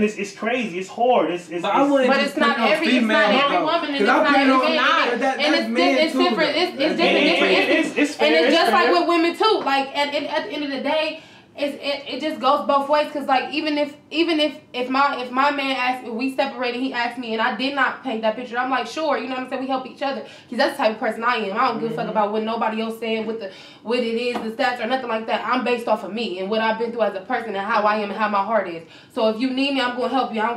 it's crazy. It's hard. But it's not every woman, and it's not every man. And it's different. It's different. And it's just like with women too. Like at the end of the day, it just goes both ways. Cause like even if my man asked me, we separated, he asked me, and I did not paint that picture, I'm like, sure, you know what I'm saying, we help each other. Cause that's the type of person I am. I don't give a fuck about what nobody else saying, what it is, the stats or nothing like that. I'm based off of me and what I've been through as a person and how I am and how my heart is. So if you need me, I'm gonna help you. I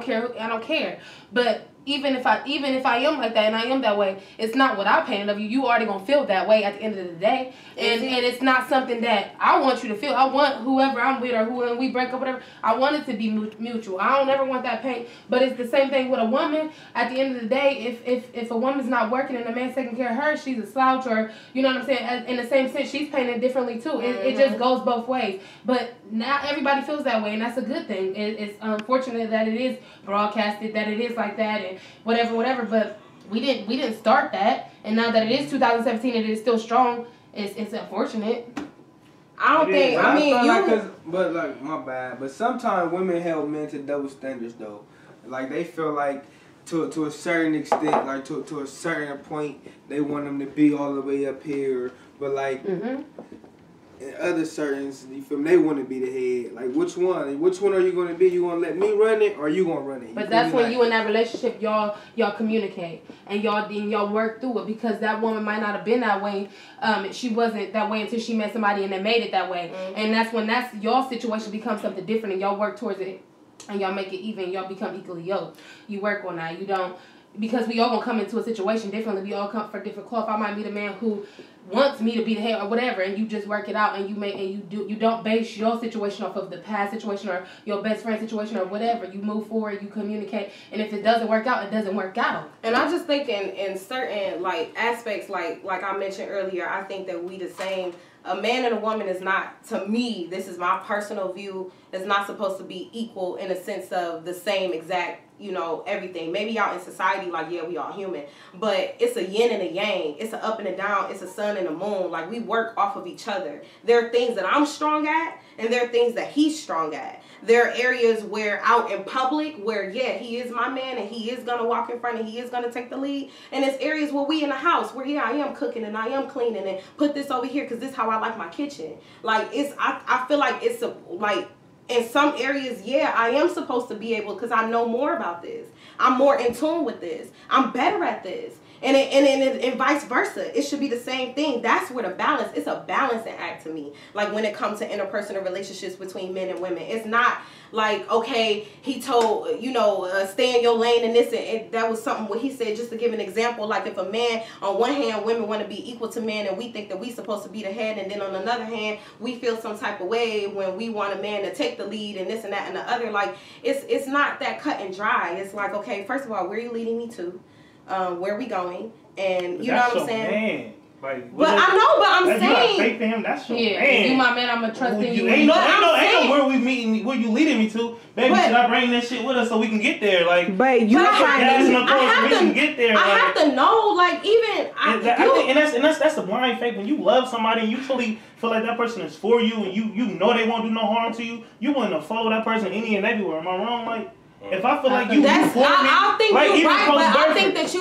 don't care. But even if I am like that and I am that way, it's not what I painted of you. You already gonna feel that way at the end of the day, and it's not something that I want you to feel. I want whoever I'm with or whoever we break up, whatever. I want it to be mutual. I don't ever want that pain. But it's the same thing with a woman. At the end of the day, if a woman's not working and a man's taking care of her, she's a slouch, or you know what I'm saying. In the same sense, she's painted differently too. It just goes both ways. But now everybody feels that way, and that's a good thing. It's unfortunate that it is broadcasted, that it is like that, and whatever. But we didn't start that, and now that it is 2017 and it is still strong, it's unfortunate. I don't think. I mean, but like, my bad. But sometimes women held men to double standards though. Like they feel like to a certain extent, like to a certain point, they want them to be all the way up here. But like in other certains, you feel me, they want to be the head. Like which one? Which one are you going to be? You going to let me run it, or are you going to run it? But that's when you in that relationship, y'all communicate and y'all work through it, because that woman might not have been that way. She wasn't that way until she met somebody and they made it that way. And that's when y'all situation becomes something different, and y'all work towards it, and y'all make it even. Y'all become equally yoked. You work on that. You don't, because we all gonna come into a situation differently. We all come for different cloth. I might meet a man who wants me to be the head or whatever, and you just work it out, and you don't base your situation off of the past situation or your best friend situation or whatever. You move forward, you communicate, and if it doesn't work out, it doesn't work out. And I just think in certain like aspects, like I mentioned earlier, I think that we the same. A man and a woman is not, to me, this is my personal view, is not supposed to be equal in a sense of the same exact, you know, everything. Maybe y'all in society, like, yeah, we all human. But it's a yin and a yang. It's an up and a down. It's a sun and a moon. Like, we work off of each other. There are things that I'm strong at, and there are things that he's strong at. There are areas where out in public where, yeah, he is my man and he is going to walk in front and he is going to take the lead. And it's areas where we in the house where, yeah, I am cooking and I am cleaning and put this over here because this is how I like my kitchen. Like, I feel like it's like in some areas, yeah, I am supposed to be able, because I know more about this. I'm more in tune with this. I'm better at this. And vice versa. It should be the same thing. That's where the balance, it's a balancing act to me. Like when it comes to interpersonal relationships between men and women. It's not like, okay, he told, stay in your lane and this, and that was something what he said, just to give an example. Like if a man, on one hand, women want to be equal to men and we think that we supposed to be the head, and then on another hand, we feel some type of way when we want a man to take the lead and this and that and the other. Like it's not that cut and dry. It's like, okay, first of all, where are you leading me to? Where are we going? And you know what I'm saying? Man. Like, but I know, but I'm saying, you got faith in him. That's your man. If you my man, I'm gonna trust in you. Ain't no where we meeting, where you leading me to, baby. Should I bring that shit with us so we can get there? Like, but you can get there. I have to know, like, even that's the blind faith. When you love somebody and you truly feel like that person is for you, and you know they won't do no harm to you, you want to follow that person any and everywhere. Am I wrong? Like. If I feel like you for me, I think like you're right, but Burford, I think that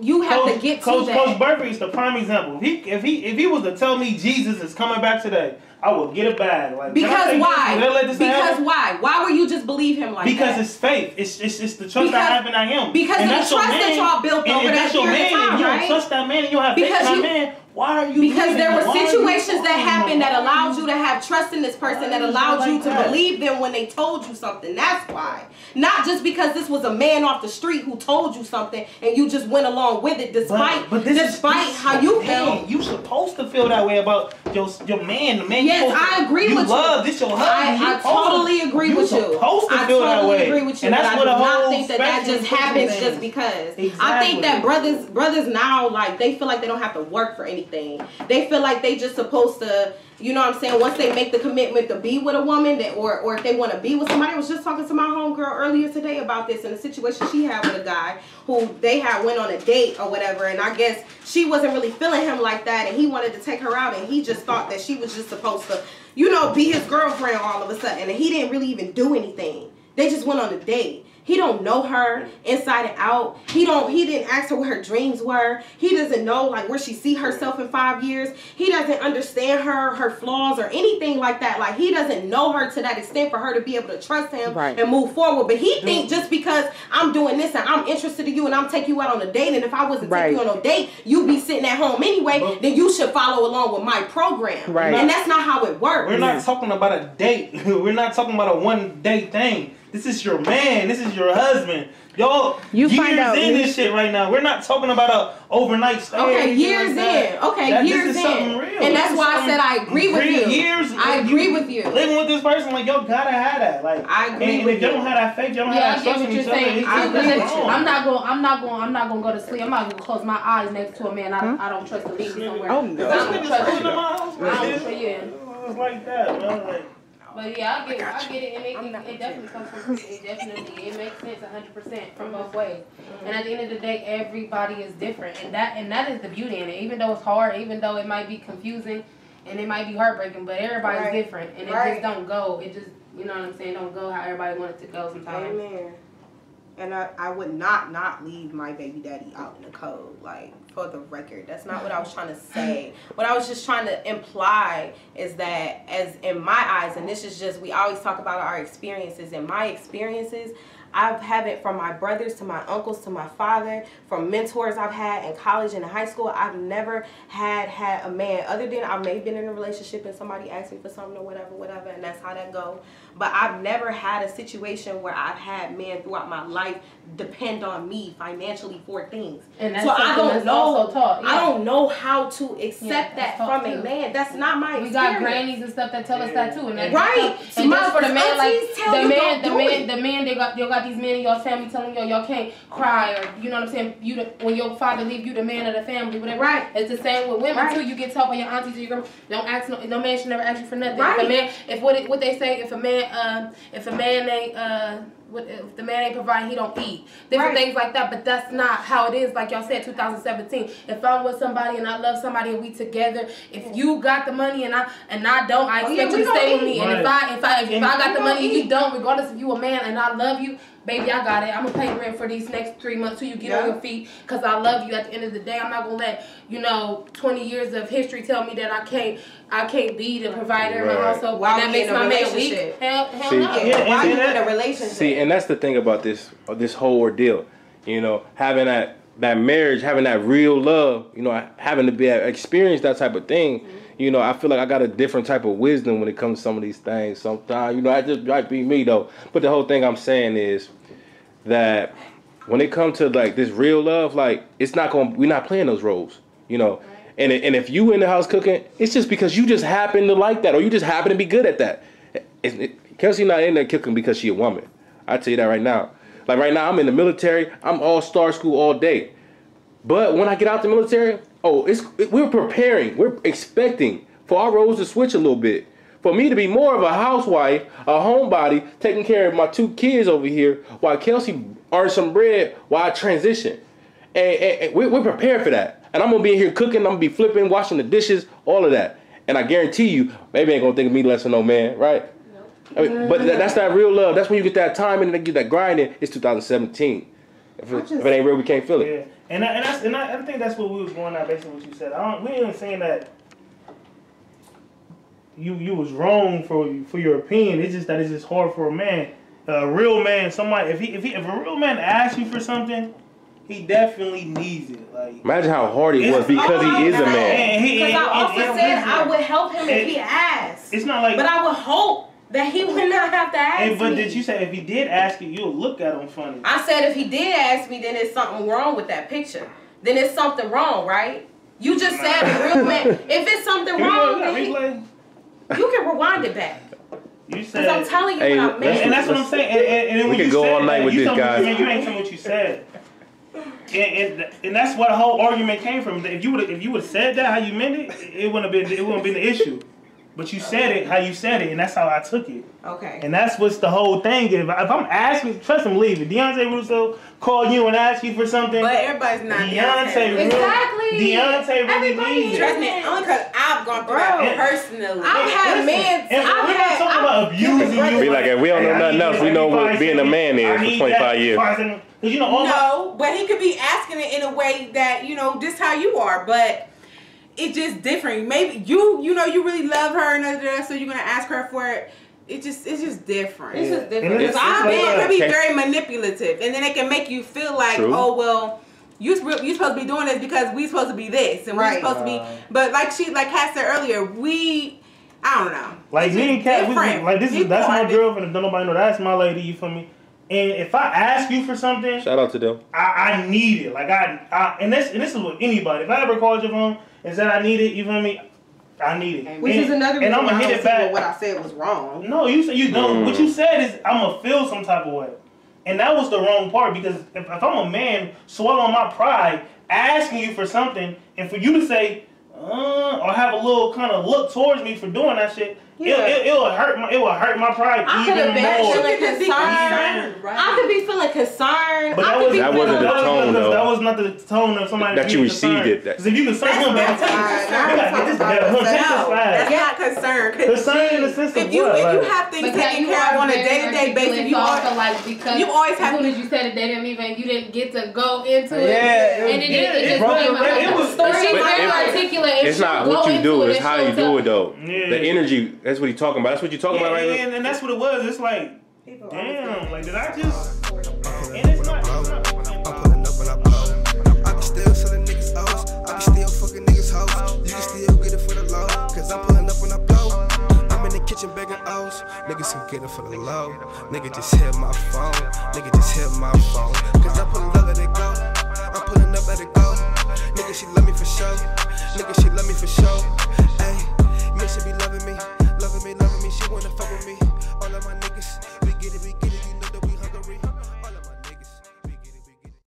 you have to get to that. Coach Burford is the prime example. If he was to tell me Jesus is coming back today, I would get a bag. Like, because why? Because why? Why would you just believe him like that? Because it's faith. It's the trust I have in him. Because of the trust that y'all built over that period of time, right? You don't trust that man and you don't have faith in that man. Why are you? Because there were situations that happened that allowed you to have trust in this person, that allowed you to believe them when they told you something. That's why. Not just because this was a man off the street who told you something and you just went along with it despite how you feel. You supposed to feel that way about your man, the man. Yes, I agree with you. Love this your husband. I totally agree with you. Supposed to feel that way. I totally agree with you. And that's what I do the not whole think that just happens just because. Exactly. I think that brothers now, like, they feel like they don't have to work for anything. They feel like they just supposed to, you know what I'm saying, once they make the commitment to be with a woman, or if they want to be with somebody. I was just talking to my homegirl earlier today about this, and the situation she had with a guy who they had went on a date or whatever, and I guess she wasn't really feeling him like that, and he wanted to take her out, and he just thought that she was just supposed to, be his girlfriend all of a sudden, and he didn't really even do anything. They just went on a date. He don't know her inside and out. He didn't ask her what her dreams were. He doesn't know like where she see herself in 5 years. He doesn't understand her flaws or anything like that. Like he doesn't know her to that extent for her to be able to trust him and move forward. But he think just because I'm doing this and I'm interested in you and I'm taking you out on a date, and if I wasn't taking you on a date, you'd be sitting at home anyway, then you should follow along with my program. Right. And that's not how it works. We're not talking about a date. We're not talking about a one date thing. This is your man. This is your husband. Y'all years in this shit right now. We're not talking about a overnight stay. Okay, years in. Okay, years in. Real. And that's why I said I agree with you. I agree with you. Living with this person, like, y'all gotta have that. Like, I agree with you. If you don't have that faith, you don't have that trust in each other. I agree with you. I'm not gonna go to sleep. I'm not gonna close my eyes next to a man I don't trust to leave me somewhere. Oh no. I don't trust him. It's like that, man. Like. But yeah, I get it, and it definitely comes from it makes sense 100% from both ways. And at the end of the day, everybody is different, and that is the beauty in it. Even though it's hard, even though it might be confusing, and it might be heartbreaking, but everybody's different, and it just don't go. It just, you know what I'm saying, don't go how everybody wants it to go sometimes. Amen. And I would not leave my baby daddy out in the cold, like, for the record. That's not what I was trying to say. What I was just trying to imply is that, as in my eyes, and this is just, we always talk about our experiences. In my experiences, I've had it from my brothers to my uncles to my father, from mentors I've had in college and in high school. I've never had a man, other than I may have been in a relationship and somebody asked me for something or whatever, and that's how that go. But I've never had a situation where I've had men throughout my life depend on me financially for things. And that's so I don't know. I don't know how to accept that from a man. That's not my experience. We got grannies and stuff that tell us that too. And that's right. And just for the man, like the man, they got these men in your family telling y'all can't cry, or you know what I'm saying. When your father leave, you the man of the family, whatever. Right. It's the same with women too. You get taught by your aunties or your grandma. Don't ask no man should never ask you for nothing. Right. If what they say, if the man ain't providing, he don't eat. Different things like that, but that's not how it is. Like y'all said, 2017. If I'm with somebody and I love somebody and we together, if you got the money and I don't, I expect you to stay with me. And if I got the money and you don't, regardless if you a man and I love you, baby, I got it. I'm gonna pay rent for these next 3 months till you get on your feet, because I love you. At the end of the day, I'm not gonna let 20 years of history tell me that I can't be the provider in my household. While that makes my man weak. Hell no. Why you in a relationship? See, and that's the thing about this whole ordeal. Having that that marriage, having that real love, you know, having to be experience that type of thing, you know, I feel like I got a different type of wisdom when it comes to some of these things. Sometimes, you know, I just might be me though. But the whole thing I'm saying is that when it comes to like this real love, like we're not playing those roles, you know. And if you in the house cooking, it's just because you just happen to like that, or you just happen to be good at that. Kelsey not in there cooking because she a woman. I tell you that right now. Like right now, I'm in the military. I'm all-star school all day. But when I get out the military, we're preparing. We're expecting for our roles to switch a little bit. For me to be more of a housewife, a homebody, taking care of my 2 kids over here, while Kelsey earns some bread while I transition. And we're prepared for that. And I'm going to be in here cooking. I'm going to be flipping, washing the dishes, all of that. And I guarantee you, baby ain't going to think of me less than no man, right? I mean, but that's that real love. That's when you get that time and get that grinding. It's 2017. If it ain't real, we can't feel it. Yeah, and I think that's what we was going at based on what you said. We ain't saying that you was wrong for your opinion. It's just that it's just hard for a man, a real man. Somebody if a real man asks you for something, he definitely needs it. Like imagine how hard he was because he is a man. Because I also said I would help him if he asked. It's not like, but I would hope that he would not have to ask me. But did you say if he did ask you, you'll look at him funny? I said if he did ask me, then there's something wrong with that picture. Then it's something wrong, right? You just said a real man. If it's something wrong, then you can rewind it back. You said, I'm telling you what I meant. And that's what I'm saying. And we can go all night with this, guys. You ain't saying what you said. And that's where the whole argument came from. If you would have said that how you meant it, it wouldn't have been the issue. But you said it how you said it, and that's how I took it. Okay. And that's what's the whole thing. If I'm asking, trust him, leave it. Deontay Russo call you and ask you for something. But everybody's not Deontay. Exactly. Deontay really needs it. Trust me, only because I've gone through that personally. I've had men. And we're not talking about abusing you. Be like, if we don't know nothing else, we know what being a man is for 25 years. You know, no, but he could be asking it in a way that, you know, this how you are, but it's just different. Maybe you really love her and so you're gonna ask her for it. It's just different. It's just different. Because our men can be very manipulative, and then they can make you feel like, oh well, you supposed to be doing this because we supposed to be this, and we're supposed to be. But like Kat said earlier, I don't know. Like me and Kat, that's my girlfriend. If don't nobody know, that's my lady. You feel me? And if I ask you for something, shout out to them. I need it. Like and this is with anybody. If I ever called your phone and said I need it, you feel me? I need it. Which is another reason I'm gonna hit it back. What I said was wrong. No, you said you don't. What you said is I'm gonna feel some type of way, and that was the wrong part because if I'm a man swallowing my pride, asking you for something, and for you to say or have a little kind of look towards me for doing that shit. It will hurt my pride even more. I could be feeling concerned. But that wasn't the tone, though. That was not the tone of somebody that you received it. Because if you concern him, that's not concern. Concern in the sense of if you have things taken care of on a day-to-day basis, you always have. As soon as you said it, you didn't get to go into it. Yeah, and it was very articulate. It's not what you do; it's how you do it, though. The energy. That's what he's talking about. That's what you're talking about right now. And that's what it was. It's like, damn, like, did I just... And it's not... I'm pulling up and I blow. I can still sell the niggas hoes. I can still fucking niggas hoes. You can still get it for the low. Cause I'm pulling up when I blow. I'm in the kitchen begging O's. Niggas can get it for the low. Nigga just hit my phone. Nigga just hit my phone. Cause I'm pulling up, let it go. I'm pulling up, let it go. Nigga, she love me for sure. Nigga, she love me for sure. Ayy, me should be loving me. Loving me, she wanna fuck with me. All of my niggas, we get it,